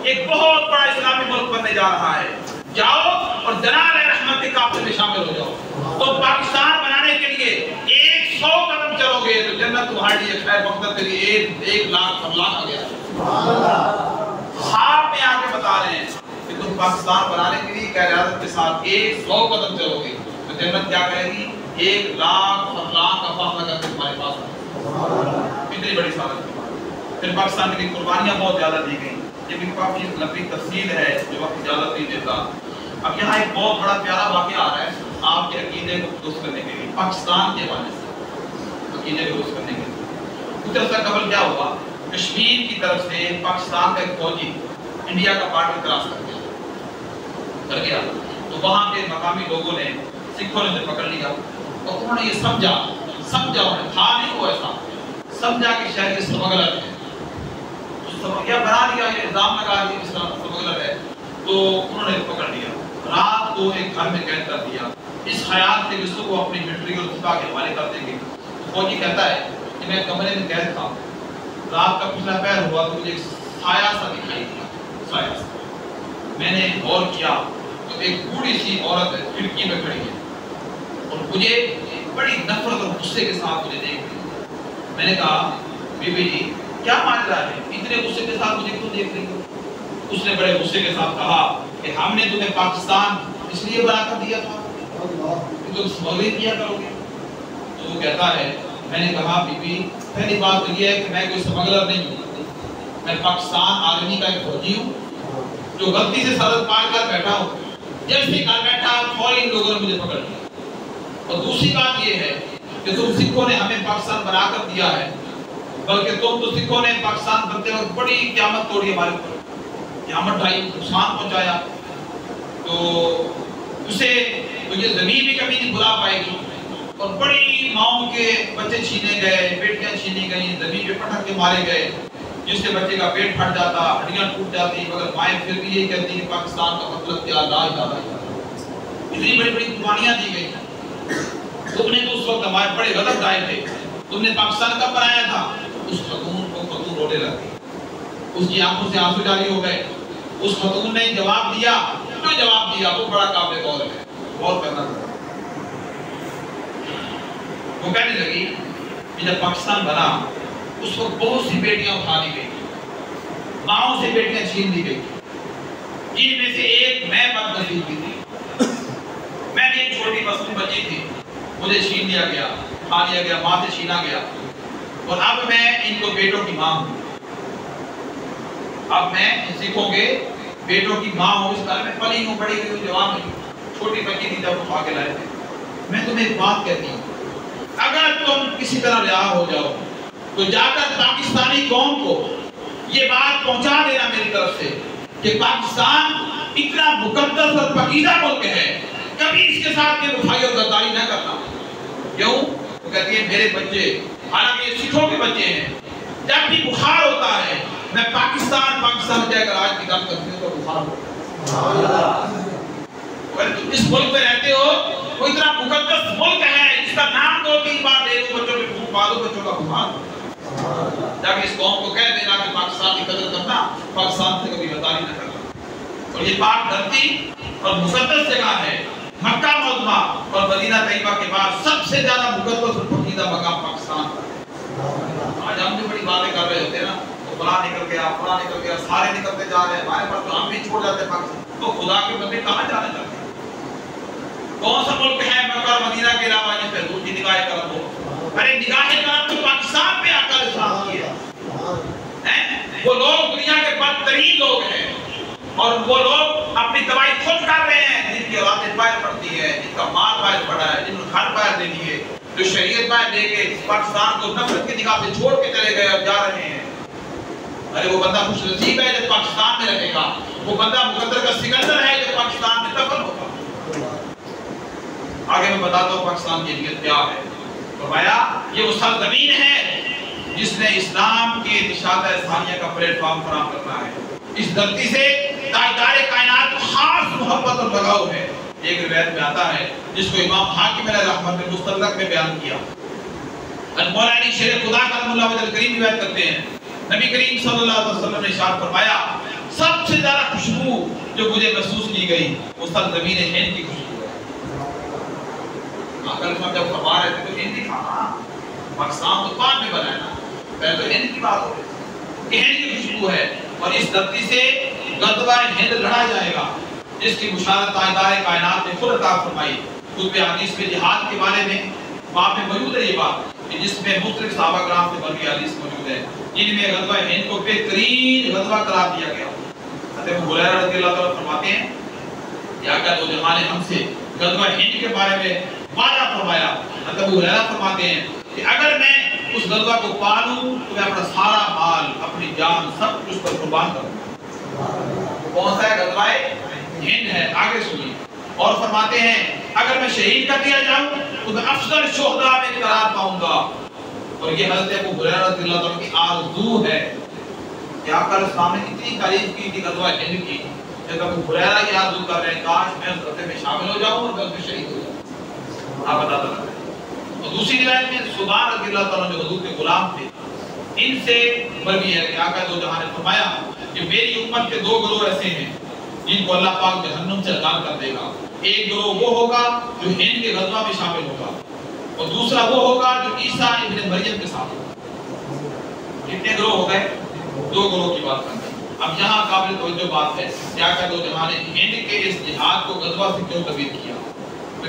ایک بہت بڑا اسلامی ملک بننے جا رہا ہے، جاؤ اور جلال رحمت کے قافلے میں شامل ہو جاؤ۔ تو پاکستان بنانے کے لیے 100 قدم چلو گے تو جنت تمہاری لیے خیر مقدر کے لیے 1 لاکھ آ گیا۔ خواب میں آگے بتا رہے ہیں کہ تم پاکستان بنانے کے لیے قیادت کے ساتھ 100 قدم چلو گے تو جنت کیا کرے گی؟ 1 لاکھ کا فاصلہ کر کے تمہارے پاس آئے۔ اتنی بڑی سعادت کی بات۔ پھر پاکستان کے لیے قربانیاں بہت زیادہ دی گئیں، یہ بھی کافی لمبی تفصیل ہے جو وقت اجازت نہیں دیتا۔ اب یہاں ایک بہت بڑا پیارا واقعہ آ رہا ہے آپ کے عقیدے کو درست کرنے کے لیے، پاکستان کے حوالے سے عقیدے کو درست کرنے کے لیے۔ کچھ عرصہ قبل کیا ہوا، کشمیر کی طرف سے پاکستان کا ایک فوجی انڈیا کا بارڈر کراس کر گیا تو وہاں کے مقامی لوگوں نے، سکھوں نے اسے پکڑ لیا اور انہوں نے یہ سمجھا انہوں نے تھا نہیں وہ ایسا سمجھا کہ شاید یہ سمگلر ہے، یا بنا لیا، یہ الزام لگا دیا اس طرح سمگلر ہے، تو انہوں نے پکڑ لیا، رات کو ایک گھر میں قید کر دیا، اس خیال سے کہ اس کو اپنی ملٹری اور دفاع کے حوالے کر دیں گے۔ فوجی کہتا ہے کہ میں کمرے میں قید تھا، رات کا پچھلا پہر ہوا تو مجھے ایک سایہ سا دکھائی دیا، سایہ سا، میں نے غور کیا تو ایک بوڑھی سی عورت کھڑکی میں کھڑی ہے اور مجھے بڑی نفرت اور غصے کے ساتھ مجھے دیکھ رہی ہے۔ میں نے کہا بی بی جی کیا ماجرا ہے، اتنے غصے کے ساتھ مجھے کیوں دیکھ رہی ہو؟ اس نے بڑے غصے کے ساتھ کہا کہ ہم نے تمہیں پاکستان اس لیے بنا کر دیا تھا کہ تم اسمگلنگ کیا کرو گے۔ تو وہ کہتا ہے میں نے کہا بی بی پہلی بات تو یہ ہے کہ میں کوئی اسمگلر نہیں ہوں، میں پاکستان آرمی کا ایک فوجی ہوں جو غلطی سے سرحد پار کر بیٹھا ہوں، جیسے گھر بیٹھا فوری لوگوں نے مجھے پکڑ لیا۔ اور دوسری بات یہ ہے کہ تم سکھوں نے ہمیں پاکستان بنا کر دیا ہے، بلکہ تم تو سکھوں نے پاکستان بنتے وقت بڑی قیامت توڑی ہمارے اوپر، قیامت ڈھائی، نقصان پہنچایا، تو اسے تو یہ زمین بھی کبھی نہیں بھلا پائے گی، اور بڑی ماؤں کے بچے چھینے گئے، بیٹیاں چھینی گئیں، زمین پہ پٹک کے مارے گئے، جس سے بچے کا پیٹ پھٹ جاتا، ہڈیاں ٹوٹ جاتی، مگر مائیں پھر بھی یہ کہتی کہ پاکستان کا مطلب کیا، لا الہ الا اللہ۔ اتنی بڑی بڑی قربانیاں دی گئی۔ تم نے تو اس وقت ہمارے بڑے غضب ڈائے تھے، تم نے پاکستان کب بنایا تھا؟ اس خاتون کو خاتون رونے لگی، اس کی آنکھوں سے آنسو جاری ہو گئے۔ اس خاتون نے جواب دیا، جو جواب دیا وہ بڑا قابل غور ہے، غور کرنا پڑا۔ وہ کہنے لگی کہ جب پاکستان بنا اس وقت بہت سی بیٹیاں اٹھا لی گئی، ماؤں سے بیٹیاں چھین لی گئی، جن میں سے ایک میں بدنصیب بھی تھی، میں بھی ایک چھوٹی معصوم بچی تھی، مجھے چھین لیا گیا، کھا لیا گیا، ماں سے چھینا گیا، اور اب میں ان کو بیٹوں کی ماں ہوں، اب میں ان سکھوں کے بیٹوں کی ماں ہوں، اس گھر میں پلی ہوں، بڑی ہوئی جوان نہیں، چھوٹی بچی تھی جب اٹھا کے لائے تھے۔ میں تمہیں ایک بات کہتی ہوں، اگر تم کسی طرح رہا ہو جاؤ تو جا کر پاکستانی قوم کو یہ بات پہنچا دینا میری طرف سے کہ پاکستان اتنا مقدس اور پاکیزہ ملک ہے، کبھی کبھی اس کے ساتھ یہ بھائی اور غداری نہ کرنا. کیوں؟ وہ کہتی ہے میرے بچے، حالانکہ یہ سکھوں کے بچے ہیں، جب بھی بخار ہوتا ہے میں پاکستان جا کر آج کی گل کرتی ہوں تو بخار ہوتا ہے. اگر تم اس ملک میں رہتے ہو، وہ اتنا مقدس ملک ہے جس کا نام 2-3 بار لے لو، بچوں کے پھونک مارو، بچوں کا بخار. جا کے اس قوم کو کہہ دینا کہ پاکستان کی قدر کرنا، پاکستان سے کبھی غداری نہ کرنا. اور یہ پاک دھرتی اور مقدس جگہ ہے. مکہ معظمہ اور مدینہ طیبہ کے بعد سب سے زیادہ مقدس اور پسندیدہ مقام پاکستان کا ہے. آج ہم جو بڑی باتیں کر رہے ہوتے ہیں نا، وہ فلاں نکل گیا، فلاں نکل گیا، سارے نکلتے جا رہے ہیں ہمارے پاس، تو ہم بھی چھوڑ جاتے ہیں پاکستان. تو خدا کے بندے کہاں جانے چاہتے ہیں؟ کون سا ملک ہے مکہ اور مدینہ کے علاوہ جس پہ حضور کی نگاہ کرم ہو؟ ارے نگاہ کرم تو پاکستان پہ آقا علیہ السلام کی ہے. وہ لوگ دنیا کے بدترین لوگ ہیں، اور وہ لوگ اپنی تباہی خود کر رہے ہیں، جن کی اولادیں باہر پڑتی ہے، جن کا مال باہر پڑا ہے، جن کو گھر باہر دے دیے، جو شریعت باہر لے کے پاکستان کو نفرت کی نگاہ سے چھوڑ کے چلے گئے اور جا رہے ہیں. ارے وہ بندہ خوش نصیب ہے جو پاکستان میں رہے گا، وہ بندہ مقدر کا سکندر ہے جو پاکستان میں دفن ہوگا. آگے میں بتاتا ہوں پاکستان کی اہمیت کیا ہے. فرمایا یہ وہ سرزمین ہے جس نے اسلام کی نشاط ثانیہ کا پلیٹ فارم فراہم کرنا ہے. اس دھرتی سے تاجدار کائنات کو خاص محبت اور لگاؤ ہے. ایک روایت میں آتا ہے جس کو امام حاکم علیہ رحمت نے مستدرک میں بیان کیا. مولا علی شیر خدا کرم اللہ وجہ کریم روایت کرتے ہیں، نبی کریم صلی اللہ علیہ وسلم نے ارشاد فرمایا سب سے زیادہ خوشبو جو مجھے محسوس کی گئی وہ سرزمین ہند کی خوشبو ہے. آقا علیہ جب فرما رہے تھے تو ہند ہی تھا، پاکستان تو بعد میں بنا ہے نا، پہلے تو ہند کی بات ہو رہی ہے. ہند کی خوشبو ہے، اور اس دھرتی سے غزوہ ہند لڑا جائے گا جس کی بشارت تاجدار کائنات نے خود عطا فرمائی. کتب حدیث میں جہاد کے بارے میں وہاں پہ موجود ہے یہ بات کہ جس میں مختلف صحابہ کرام سے بلکہ حدیث موجود ہے جن میں غزوہ ہند کو بہترین غزوہ قرار دیا گیا. حضرت ابو ہریرہ رضی اللہ عنہ فرماتے ہیں کہ آقا دو جہاں نے ہم سے غزوہ ہند کے بارے میں وعدہ فرمایا. حضرت ابو ہریرہ فرماتے ہیں کہ اگر میں اس غزوہ کو پالوں تو میں اپنا سارا مال، اپنی جان، سب کچھ پر قربان کروں. کون سا ہے؟ غزوہ ہند ہے. آگے سنیے اور فرماتے ہیں اگر میں شہید کر دیا جاؤں تو میں افضل شہداء میں قرار پاؤں گا. اور یہ حضرت ابو ہریرہ رضی اللہ عنہ کی آرزو ہے کہ آقا علیہ السلام نے اتنی تعریف کی تھی غزوہ ہند کی، جب ابو ہریرہ کی آرزو کر رہے ہیں کاش میں اس غزوے میں شامل ہو جاؤں اور میں اس میں شہید ہو جاؤں. آپ بتاتا رہے. اور دوسری روایت میں سبحان رضی اللہ عنہ جو حضور کے غلام تھے، ان سے مروی ہے کہ آقا دو جہاں نے فرمایا کہ میری امت کے 2 گروہ ایسے ہیں جن کو اللہ پاک جہنم سے آزاد کر دے گا. ایک گروہ وہ ہوگا جو ہند کے غزوہ میں شامل ہوگا، اور دوسرا وہ ہوگا جو عیسیٰ ابن مریم کے ساتھ ہوگا. کتنے گروہ ہو گئے؟ 2 گروہ کی بات کرتے ہیں. اب یہاں قابل توجہ بات ہے کہ آقا دو جہاں نے ہند کے اس جہاد کو غزوہ سے کیوں تعبیر کیا؟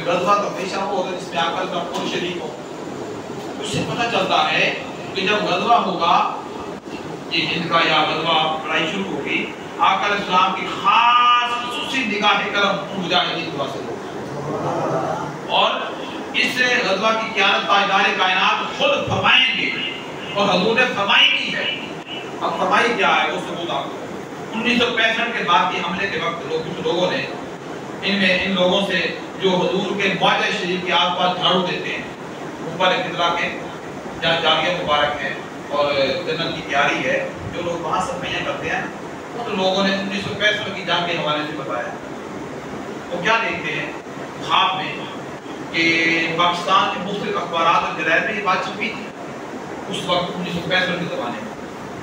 غزوہ تو ہمیشہ وہ ہوگا جس میں آقا کا خود شریک ہو. اس سے پتہ چلتا ہے کہ جب غزوہ ہوگا یہ ہند کا یا غزوہ لڑائی شروع ہوگی، آقا علیہ السلام کی خاص خصوصی نگاہ کرم مجاہدین کو حاصل ہوگی. اور اس غزوہ کی قیادت تاجدار کائنات خود فرمائیں گے، اور حضور نے فرمائی بھی ہے. اب فرمائی کیا ہے وہ ثبوت آپ کو 1965 کے بعد کے حملے کے وقت کچھ لوگوں نے ان لوگوں سے جو حضور کے معجزہ شریف کے آس پاس جھاڑو دیتے ہیں، اوپر خطرہ کے جہاں جالیہ مبارک ہے اور جنت کی تیاری ہے، جو لوگ وہاں صفائیاں کرتے ہیں، ان لوگوں نے 1965 کی جنگ کے حوالے سے بتایا. وہ کیا دیکھتے ہیں خواب میں کہ پاکستان کے مختلف اخبارات اور جرائد میں یہ بات چھپی تھی اس وقت 1965 کے زمانے میں،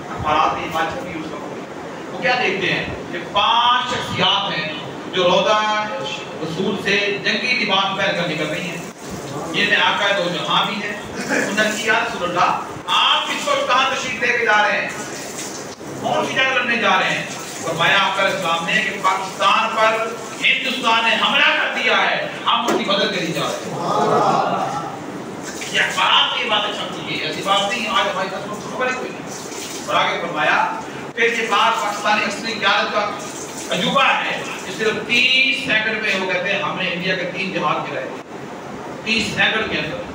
اخبارات میں یہ بات چھپی اس وقت. وہ کیا دیکھتے ہیں کہ 5 شخصیات ہیں جو روضہ رسول سے جنگی لباس پہن کر نکل رہی ہیں. یہ میں آقا دو جہاں بھی ہیں. انہوں نے کیا رسول اللہ آپ اس وقت کہاں تشریف لے کے جا رہے ہیں، کون سی جگہ لڑنے جا رہے ہیں؟ فرمایا آقا علیہ السلام نے کہ پاکستان پر ہندوستان نے حملہ کر دیا ہے، ہم اس کی مدد کے لیے جا رہے ہیں. یہ اخبارات کی باتیں چھپ چکی ہے، ایسی بات نہیں آج ہماری طرف خبر ہی کوئی نہیں. اور آگے فرمایا پھر یہ بات پاکستانی عسکری قیادت کا عجوبہ ہے کہ صرف 30 سیکنڈ میں وہ کہتے ہیں ہم نے انڈیا کے 3 جہاز گرائے. 30 سیکنڈ کے اندر.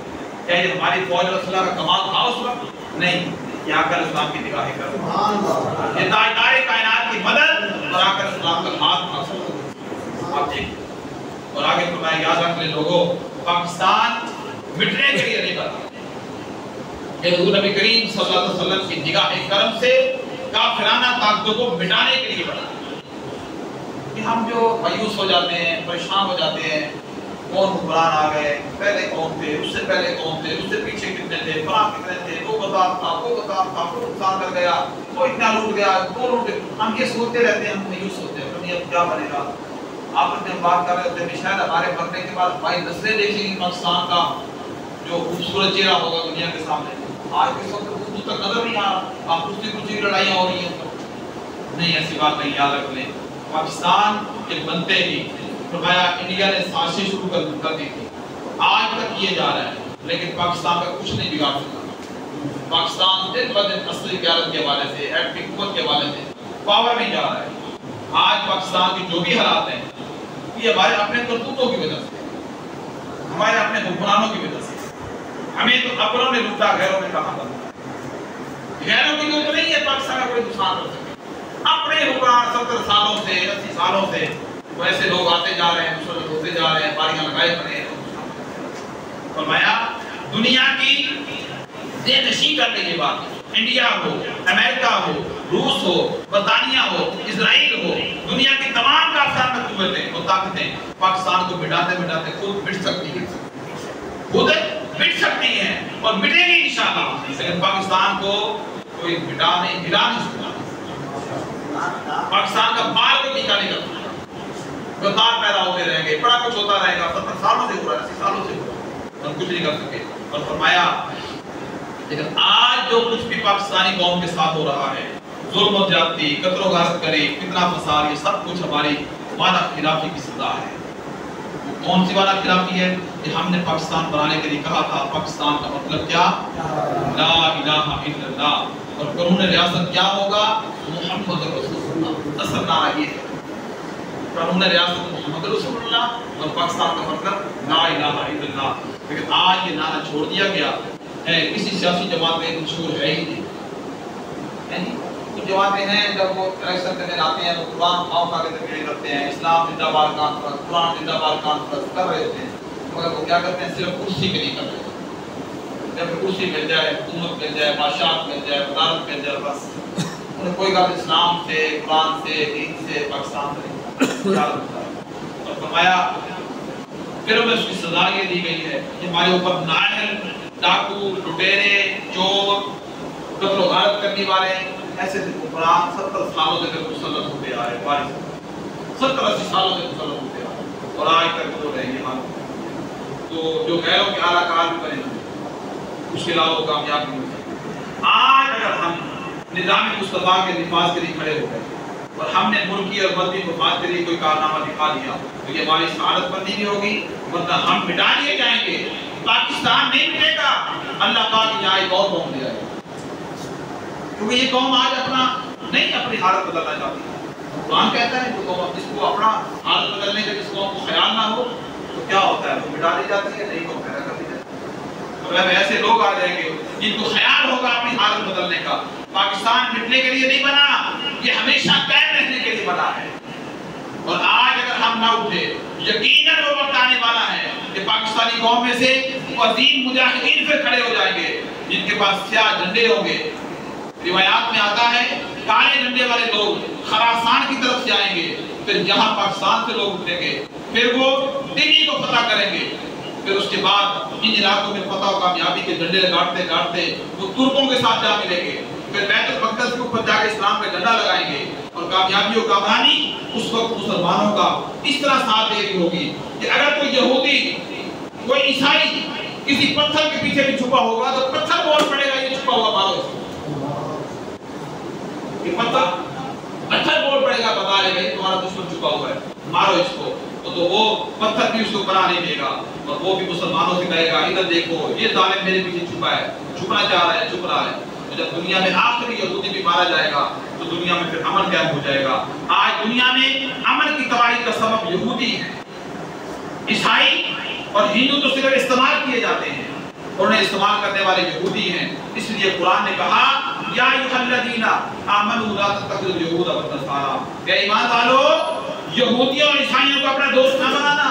کیا یہ ہماری فوج اور اسلحہ کا کمال تھا اس وقت؟ نہیں. یہ آقا علیہ السلام کی نگاہ کرم، یہ تاجدار کائنات کی مدد اور آقا علیہ السلام کا ہاتھ تھا. آپ دیکھیں اور آگے فرمایا یاد رکھ لے لوگوں پاکستان مٹنے کے لیے نہیں بنا کہ حضور نبی کریم صلی اللہ علیہ وسلم کی نگاہ کرم سے کافرانہ طاقتوں کو مٹانے کے لیے بنا کہ ہم جو مایوس ہو جاتے ہیں پریشان ہو جاتے ہیں کون حکمران آ گئے پہلے کون تھے اس سے پہلے کون تھے اس سے پیچھے کتنے تھے فلاں کتنے تھے وہ بتا تھا وہ نقصان کر گیا وہ اتنا لوٹ گیا وہ لوٹ گیا ہم یہ سوچتے رہتے ہیں ہم مایوس ہوتے ہیں پتہ نہیں اب کیا بنے گا آپس میں بات کر رہے ہوتے ہیں شاید ہمارے مرنے کے بعد ہماری نسلیں دیکھیں گی پاکستان کا جو خوبصورت چہرہ ہوگا دنیا کے سامنے آج کے وقت خوبصورت تک نظر نہیں آ رہا آپ کچھ لڑائیاں ہو رہی ہیں نہیں ایسی بات نہیں یاد رکھ لیں پاکستان کے بنتے ہی فرمایا انڈیا نے سازشیں شروع کر دی تھی آج تک کیے جا رہا ہے لیکن پاکستان کا کچھ نہیں بگاڑ سکتا پاکستان دن بدن عسکری قیادت کے حوالے سے ایٹمی قوت کے حوالے سے پاور میں جا رہا ہے آج پاکستان کی جو بھی حالات ہیں یہ ہمارے اپنے کرتوتوں کی وجہ سے ہمارے اپنے حکمرانوں کی وجہ سے ہمیں تو اپنوں نے لوٹا غیروں نے کہاں بنا غیروں کی تو نہیں ہے پاکستان کا کوئی نقصان کر سکے اپنے حکمران 70 سالوں سے 80 سالوں سے ویسے لوگ آتے جا رہے ہیں مسلط ہوتے جا رہے ہیں پاریاں لگائے پڑے ہیں فرمایا دنیا کی دے نشی کر رہی یہ بات انڈیا ہو امریکہ ہو روس ہو برطانیہ ہو اسرائیل ہو دنیا کی تمام کافرانہ قوتیں اور طاقتیں پاکستان کو مٹاتے مٹاتے خود مٹ سکتی ہیں خود مٹ سکتی ہیں اور مٹے گی انشاءاللہ لیکن پاکستان کو کوئی مٹا نہیں ہلا نہیں سکتا پاکستان کا بال کو ٹیکا نہیں کرتا گدار پیدا ہوتے رہیں گے بڑا کچھ ہوتا رہے گا 70 سالوں سے ہو رہا ہے 80 سالوں سے ہو رہا ہے ہم کچھ نہیں کر سکے اور فرمایا لیکن آج جو کچھ بھی پاکستانی قوم کے ساتھ ہو رہا ہے ظلم و زیادتی قتل و غارت کرے فتنہ فساد یہ سب کچھ ہماری وعدہ خلافی کی سزا ہے کون سی وعدہ خلافی ہے کہ ہم نے پاکستان بنانے کے لیے کہا تھا پاکستان کا مطلب کیا لا الہ الا اللہ اور قانون ریاست کیا ہوگا محمد رسول اللہ اصل نعرہ یہ ہے قانون ریاست محمد رسول اللہ اور پاکستان کا مطلب لا الہ الا اللہ لیکن آج یہ نعرہ چھوڑ دیا گیا ہے کسی سیاسی جماعت میں مشہور ہے ہی نہیں کچھ جماعتیں ہیں جب وہ الیکشن کرنے آتے ہیں وہ قرآن خواہ کھا کے تقریر کرتے ہیں اسلام زندہ باد کانفرنس قرآن زندہ باد کانفرنس کر رہے ہوتے ہیں مگر وہ کیا کرتے ہیں صرف کرسی کے لیے کر رہے ہیں جب کرسی مل جائے حکومت مل جائے بادشاہت مل جائے وزارت مل جائے بس انہیں کوئی بات اسلام سے قرآن سے دین سے پاکستان سے اور فرمایا پھر ہمیں اس کی سزا یہ دی گئی ہے کہ ہمارے اوپر نائل ڈاکو لٹیرے چور قتل و غارت کرنے والے ایسے حکمران 70 سالوں سے مسلط ہوتے آئے 70-80 سالوں سے مسلط ہوتے آئے اور آج تک وہ رہیں گے ہم تو جو غیروں کے اعلیٰ کار بھی بنے اس کے علاوہ کامیاب نہیں ہوتے آج اگر ہم نظام مصطفیٰ کے نفاذ کے لیے کھڑے ہو گئے اور ہم نے ملکی اور ملکی مفاد کے لیے کوئی کارنامہ دکھا دیا تو یہ ہماری سعادت بندی بھی ہوگی ورنہ ہم مٹا لیے جائیں گے پاکستان نہیں مٹے گا اللہ پاک یہاں ایک اور قوم لے آئے کیونکہ یہ قوم آج اپنا نہیں اپنی حالت بدلنا چاہتی قرآن کہتا ہے جس کو اپنا حالت بدلنے کا جس قوم کو خیال نہ ہو تو کیا ہوتا ہے وہ مٹا دی جاتی ہے نہیں کو پیدا کر دی جاتی ہے ایسے لوگ آ جائیں گے جن کو خیال ہوگا اپنی حالت بدلنے کا پاکستان مٹنے کے لیے نہیں بنا یہ ہمیشہ قائم رہنے کے لیے بنا ہے اور آج اگر ہم نہ اٹھے یقیناً وہ وقت آنے والا ہے کہ پاکستانی قوم میں سے عظیم مجاہدین پھر کھڑے ہو جائیں گے جن کے پاس سیاہ جھنڈے ہوں گے روایات میں آتا ہے کالے جھنڈے والے لوگ خراسان کی طرف سے آئیں گے پھر یہاں پاکستان سے لوگ اٹھیں گے پھر وہ دلی کو فتح کریں گے پھر اس کے بعد ان علاقوں میں فتح و کامیابی کے جھنڈے گاڑتے گاڑتے وہ ترکوں کے ساتھ جا ملیں گے پھر بیت المقدس کے اوپر جا کے اسلام کا جھنڈا لگائیں گے اور کامیابی و کامرانی اس وقت مسلمانوں کا اس طرح ساتھ دے رہی ہوگی کہ اگر کوئی یہودی کوئی عیسائی کسی پتھر کے پیچھے بھی چھپا ہوگا تو پتھر بول پڑے گا یہ چھپا ہوا مارو اس کو پتھر بول پڑے گا بتا رہے گا تمہارا دشمن چھپا ہوا ہے مارو اس کو تو وہ پتھر بھی اس کو بنا نہیں دے گا اور وہ بھی مسلمانوں سے کہے گا ادھر دیکھو یہ ظالم میرے پیچھے چھپا ہے چھپنا چاہ رہا ہے چھپ رہا ہے جب دنیا میں آخری یہودی بھی مارا جائے گا تو دنیا میں پھر امن قائم ہو جائے گا آج دنیا میں امن کی تباہی کا سبب یہودی ہے عیسائی اور ہندو تو صرف استعمال کیے جاتے ہیں اور انہیں استعمال کرنے والے یہودی ہیں اس لیے قرآن نے کہا یا ایھا الذین آمنوا لا تتخذوا اليہود والنصارى کہ ایمان والو یہودیوں اور عیسائیوں کو اپنا دوست نہ بنانا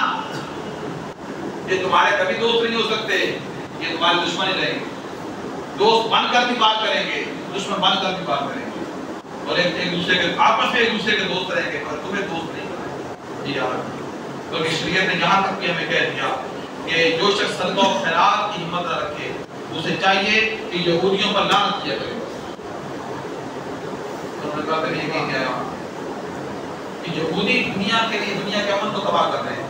یہ تمہارے کبھی دوست نہیں ہو سکتے، یہ تمہارے دشمن ہی رہیں گے. دوست بن کر بھی بات کریں گے، دشمن بن کر بھی بات کریں گے، اور ایک دوسرے کے آپس میں ایک دوسرے کے دوست رہیں گے، پر تمہیں دوست نہیں بنائیں. جی ہاں، کیونکہ شریعت نے یہاں تک کہ ہمیں کہہ دیا کہ جو شخص صدقہ و خیرات کی ہمت نہ رکھے اسے چاہیے کہ یہودیوں پر لعنت کیا کرے. انہوں نے کہا کہ یہ کہیں گیا کہ یہودی دنیا کے لیے دنیا کے امن کو تباہ کر رہے ہیں،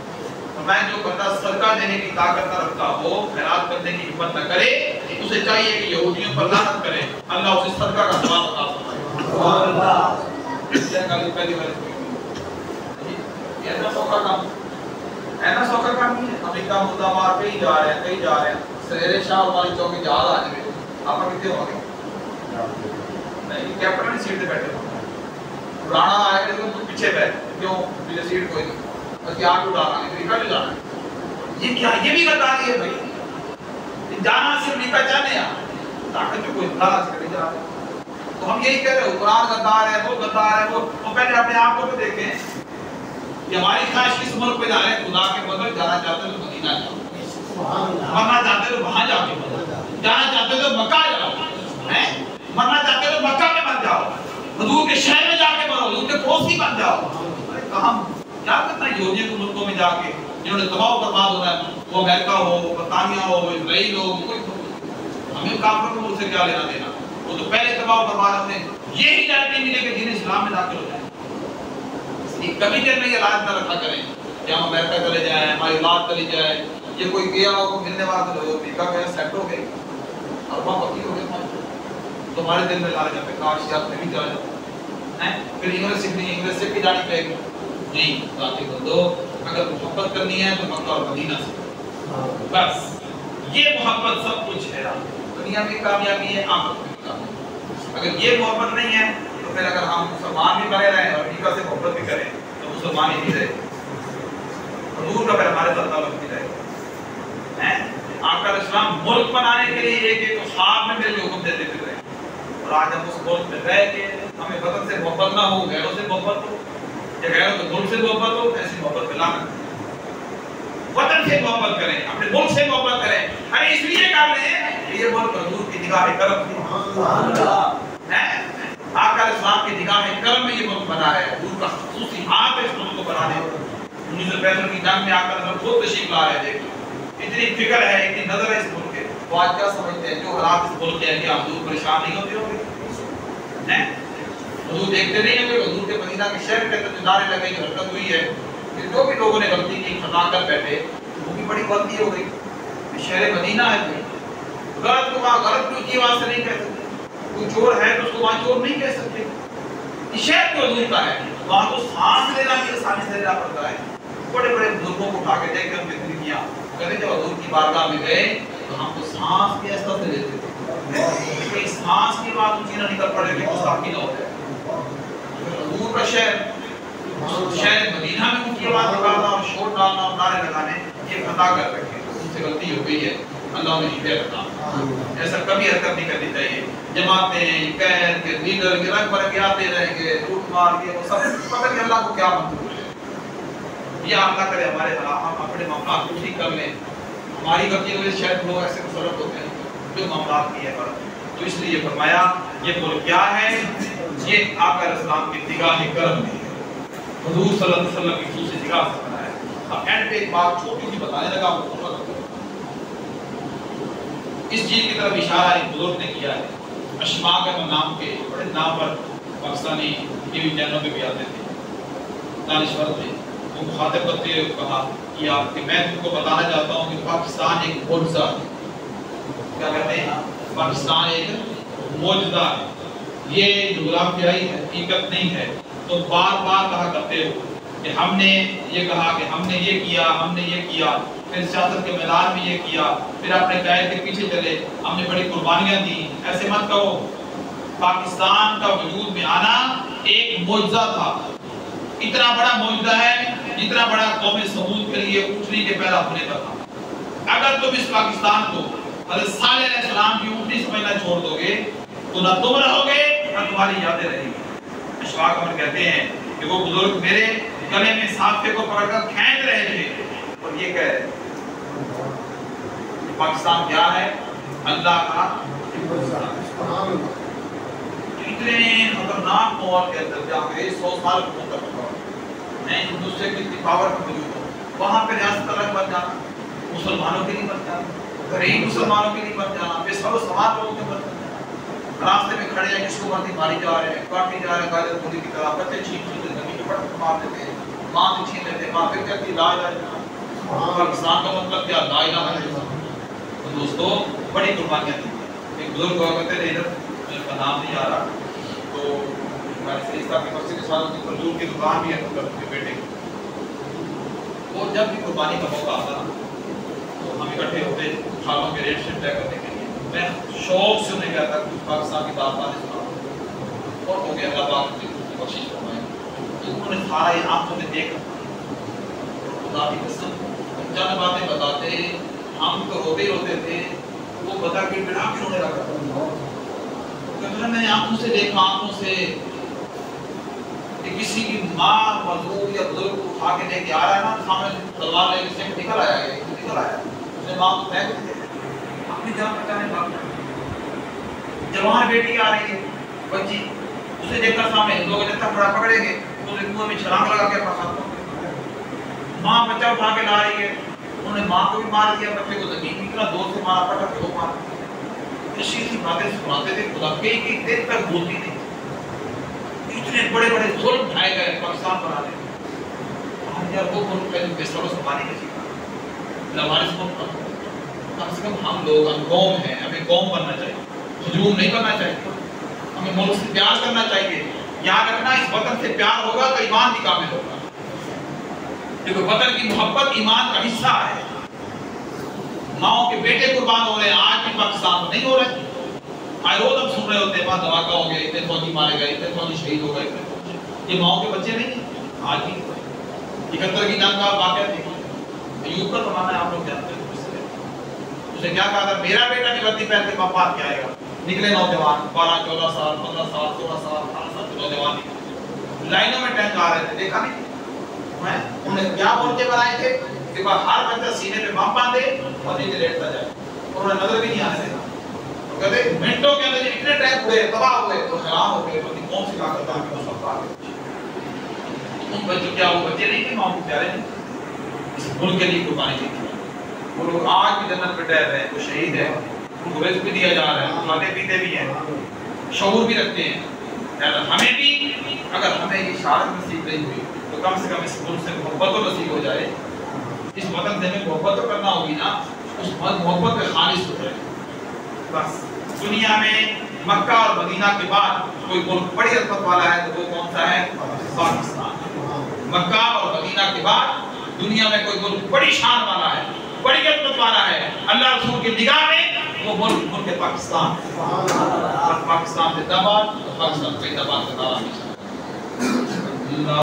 اور میں جو بندہ صدقہ دینے کی طاقت نہ رکھتا ہو، خیرات کرنے کی ہمت نہ کرے، اسے چاہیے کہ یہودیوں پر لعنت کرے، اللہ اسے صدقہ کا ثواب عطا فرمائے. سبحان اللہ. پہلی بار ایسا سوکھا کام، ایسا سوکھا کام نہیں ہے. امریکہ مردہ مار کہیں جا رہے ہیں، کہیں جا رہے ہیں، سریرے شاہ ہماری چوکی جہاز آ جائے آپ کتنے ہوں گے؟ نہیں، کیپٹن نے سیٹ پہ بیٹھے ہوں، اڑانا آئے گا لیکن تم پیچھے بیٹھ، کیوں؟ مجھے سیٹ کوئی نہیں، بس یہ آگ اڑانا ہے، امریکہ بھی جانا ہے. یہ کیا؟ یہ بھی غداری ہے بھائی، جانا صرف امریکہ جانے ہیں، طاقت جو کوئی اطلاع سے کریں جا رہے ہیں. تو ہم یہی کہہ رہے ہیں قرآن غدار ہے، وہ غدار ہے، وہ پہلے اپنے آپ کو دیکھیں کہ ہماری خواہش کس ملک پہ جا رہے ہیں. خدا کے بدل جانا چاہتے تو مدینہ جاؤ، مرنا چاہتے تو وہاں جا کے مرو، جانا چاہتے تو مکہ جاؤ، مرنا چاہتے تو مکہ میں مر جاؤ، حضور کے شہر میں جا کے مرو، حضور کے پڑوسی بن جاؤ. کہاں کیا کرنا ہے یہودیوں کے ملکوں میں جا کے جنہوں نے تباہ و برباد ہونا ہے، وہ امریکہ ہو، برطانیہ ہو، اسرائیل ہو، ہمیں کافروں کو ملک سے کیا لینا دینا. وہ تو پہلے تباہ و برباد ہونے یہی جانتے ملے کہ دین اسلام میں داخل ہو جائیں. کبھی دیر میں یہ راج نہ رکھا کریں کہ ہم امریکہ چلے جائیں، ہماری اولاد چلی جائے. یہ کوئی گیا ہو کو ملنے والا تو امریکہ گیا سیٹ ہو گئے اور وہاں وکیل ہو گئے. تمہارے دل میں لا جاتے کاش یاد میں بھی چلا جاتا ہے. پھر انگلش سیکھنی، انگلش سیکھ کے جانی پڑے گی. نہیں ذاتی بندو، اگر محبت کرنی ہے تو مکہ اور مدینہ سے بس. یہ محبت سب کچھ ہے، دنیا میں کامیابی ہے، آخرت میں کامیابی. اگر یہ محبت نہیں ہے تو پھر اگر ہم مسلمان بھی بنے رہیں اور امریکہ سے محبت بھی کریں تو مسلمان ہی نہیں رہے، حضور کا پھر ہمارے ساتھ تعلق نہیں رہے. آقا اسلام ملک بنانے کے لیے ایک ایک خواب میں میرے حکم دیتے پھر رہے، اور آج ہم اس ملک میں رہ کے ہمیں وطن سے محبت نہ ہو، غیروں سے محبت ہو یا غیروں کے ملک سے محبت ہو، ایسی محبت پہ لانا. وطن سے محبت کریں، اپنے ملک سے محبت کریں. ارے اس لیے کر رہے ہیں کہ یہ ملک حضور کی نگاہ کرم تھی، آقا اسلام کی نگاہ کرم میں یہ ملک بنا ہے. حضور کا خصوصی ہاتھ اس ملک کو بنانے. 1965 کی جنگ میں آقا خود تشریف لا رہے تھے. اتنی فکر ہے، اتنی نظر ہے اس ملک کے. وہ آج کیا سمجھتے ہیں جو حالات اس ملک کے ہیں کہ حضور پریشان نہیں ہوتے ہوں گے؟ حضور دیکھتے نہیں ہیں کہ حضور کے مدینہ کے شہر کے اندر نعرے لگے جو حرکت ہوئی ہے کہ جو بھی لوگوں نے غلطی کی خطا کر بیٹھے، وہ بھی بڑی غلطی ہو گئی. شہر مدینہ ہے کوئی غلط کو وہاں غلط کی اونچی آواز سے نہیں کہہ سکتے. کوئی چور ہے تو اس کو وہاں چور نہیں کہہ سکتے. یہ شہر جو حضور کا ہے وہاں تو سانس لینا بھی آسانی سے لینا پڑتا ہے. بڑے بڑے بزرگوں کو اٹھا کے دیکھ کے ہم نے ذکر کیا، کہتے جب حضور کی بارگاہ میں گئے تو ہم کو سانس بھی ایسا سے لیتے تھے کہ سانس کی بات اونچی نہ نکل پڑے کہ گستاخی نہ ہو جائے. حضور کا شہر مدینہ میں اونچی آواز نکالنا اور شور ڈالنا اور نعرے لگانے یہ خطا کر رکھے، ان سے غلطی ہو گئی ہے. اللہ نے ہدایت عطا، ایسا کبھی حرکت نہیں کرنی چاہیے. جماعتیں قید کے لیڈر کے رنگ برنگ آتے رہیں گے، لوٹ مار کے وہ سب پتہ نہیں اللہ کو کیا منظور ہے. یہ آپ نہ کرے ہمارے خلاف، ہم اپنے معاملات کو ٹھیک کر لیں. ہماری غلطی ہوئی شاید لوگ ایسے مسلط ہوتے ہیں جو معاملات کی ہے پر. تو اس لیے فرمایا یہ ملک کیا ہے؟ یہ آقا اسلام کی نگاہ کرم ہے، حضور صلی اللہ علیہ وسلم کی خصوصی نگاہ سے بنایا ہے. اب اینڈ پہ ایک بات چھوٹی سی بتانے لگا، اس چیز کی طرف اشارہ ایک بزرگ نے کیا ہے. اشفاق احمد نام کے بڑے نام پر پاکستانی ٹی وی چینلوں پہ بھی آتے تھے، دانشور تھے. وہ مخاطب کرتے ہوئے کہا کہ میں تم کو بتانا چاہتا ہوں کہ پاکستان ایک معجزہ ہے. کیا کہتے ہیں؟ پاکستان ایک معجزہ ہے، یہ جغرافیائی حقیقت نہیں ہے. تو بار بار کہا کرتے ہو کہ ہم نے یہ کہا کہ ہم نے یہ کیا، ہم نے یہ کیا، پھر سیاست کے میدان میں یہ کیا، پھر اپنے قائد کے پیچھے چلے، ہم نے بڑی قربانیاں دی. ایسے مت کہو. پاکستان کا وجود میں آنا ایک معجزہ تھا. اتنا بڑا معجزہ ہے جتنا بڑا قوم سمود کے لیے اونٹنی کے پیدا ہونے کا تھا. اگر تم اس پاکستان کو حضرت صالح علیہ السلام کی اونٹنی سمجھنا چھوڑ دو گے تو نہ تم رہو گے نہ تمہاری یادیں رہیں گی. اشفاق احمد کہتے ہیں کہ وہ بزرگ میرے گلے میں صافے کو پکڑ کر کھینچ رہے تھے اور یہ کہہ رہے پاکستان کیا ہے؟ اللہ کا اتنے خطرناک ماحول کے اندر جہاں پہ 100 سال میں ایک دوسرے کی پاور کا موجود ہو، وہاں پہ ریاست الگ بن جانا، مسلمانوں کے لیے بن جانا، غریب مسلمانوں کے لیے بن جانا، بے سر و سماج لوگوں کے بن جانا، راستے میں کھڑے ہیں کس کو مرضی ماری جا رہے ہیں، کاٹی جا رہے ہیں غیر مودی کی طرح، بچے چھین چھین زمین پہ پڑھ مار دیتے ہیں، ماں سے چھین لیتے ہیں، ماں پھر کہتی لا الہ الا اللہ۔ پاکستان کا مطلب کیا؟ لا الہ الا اللہ۔ تو دوستو بڑی قربانیاں دی، ایک بزرگ ہوا کرتے تھے ادھر، میرے کا نام نہیں آ رہا، تو ہمارے سیز صاحب کے مسجد کے ساتھ کھجور کی دکان بھی ہے ان کے بیٹے کی، وہ جب بھی قربانی کا موقع آتا نا تو ہم اکٹھے ہوتے کھالوں کے ریٹ شیٹ طے کرنے کے لیے، میں شوق سے انہیں کہتا کہ پاکستان کی داستانیں سنا اور ہو گیا اللہ پاک کی بخشش فرمائے، تو انہوں نے سارا یہ آنکھوں میں دیکھ خدا کی قسم چند باتیں بتاتے، ہم تو روتے ہی روتے تھے، وہ بتا کے بنا کے رونے لگا، کہتا میں نے آنکھوں سے دیکھا، آنکھوں سے کہ کسی کی ماں مزدور یا بزرگ کو اٹھا کے لے کے آ رہا ہے نا، سامنے تلوار لے کے سے نکل آیا ہے، نکل آیا اس نے ماں کو پھینک دیا، اپنی جان بچانے بھاگ، جوان بیٹی آ رہی ہے بچی، اسے دیکھ کر سامنے لوگ جتنا بڑا پکڑیں گے تو کنویں میں چھلانگ لگا کے اپنا ہاتھ ماں بچہ اٹھا کے لا رہی ہے، انہوں نے ماں کو بھی مار دیا، بچے کو زمین نکلا، دو سے مارا پٹا پھر وہ مارا، ایسی باتیں سناتے تھے، خدا کئی دیر تک بولتی تھی، اتنے بڑے بڑے ظلم اٹھائے گئے پاکستان بنانے میں، یار وہ ملک پہ بے سر و سمانی کے سیکھا ہمارے ملک پر، کم سے کم ہم لوگ ہم قوم ہیں، ہمیں قوم بننا چاہیے، ہجوم نہیں کرنا چاہیے، ہمیں ملک سے پیار کرنا چاہیے، یاد رکھنا اس وطن سے پیار ہوگا تو ایمان بھی کامل ہوگا، کیونکہ وطن کی محبت ایمان کا حصہ ہے، ماؤں کے بیٹے قربان ہو رہے ہیں، آج بھی پاکستان میں نہیں ہو رہے، آج روز ہم سن رہے ہوتے ہیں وہاں دھماکہ ہو گئے، اتنے فوجی مارے گئے، اتنے فوجی شہید ہو گئے، یہ ماؤں کے بچے نہیں ہیں، آج بھی 71 کی جنگ کا واقعہ دیکھیں، ایوب کا زمانہ ہے، آپ لوگ جانتے ہیں، اسے کیا کہا تھا، میرا بیٹا کی وردی پہن کے باپ کے آئے گا، نکلے نوجوان 12 14 سال 15 سال 16 سال 18 سال کے نوجوان نکلے، لائنوں میں ٹینک آ رہے تھے، دیکھا نہیں انہوں نے کیا مورچے بنائے تھے کہ ہر بچہ سینے پہ بم باندھے اور نیچے لیٹتا جائے، انہوں نے نظر بھی نہیں آنے دینا، کہتے منٹوں کے اندر اتنے ٹینک اڑے تباہ ہوئے تو حیران ہو گئے، پتہ کون سی طاقت آ کے اس وقت آ گئی، ان بچوں کیا وہ بچے نہیں تھے، ماں کو پیارے نہیں، اس ملک کے لیے قربانی دی تھی، وہ لوگ آج بھی جنت میں ٹہر رہے ہیں، وہ شہید ہے، ان کو رزق بھی دیا جا رہا ہے، کھاتے پیتے بھی ہیں، شعور بھی رکھتے ہیں، ہمیں بھی اگر ہمیں یہ شہادت نصیب نہیں ہوئی تو کم سے کم اس ملک سے محبت و نصیب ہو جائے، اس وطن سے ہمیں محبت تو کرنا ہوگی نا، اس محبت میں خالص ہو جائے، بس دنیا میں مکہ اور مدینہ کے بعد کوئی ملک بڑی عظمت والا ہے تو وہ کون سا ہے؟ پاکستان، مکہ اور مدینہ کے بعد دنیا میں کوئی ملک بڑی شان والا ہے، بڑی عظمت والا ہے اللہ رسول کی نگاہ میں، وہ ملک پاکستان، پاکستان سے دبا، پاکستان سے دبا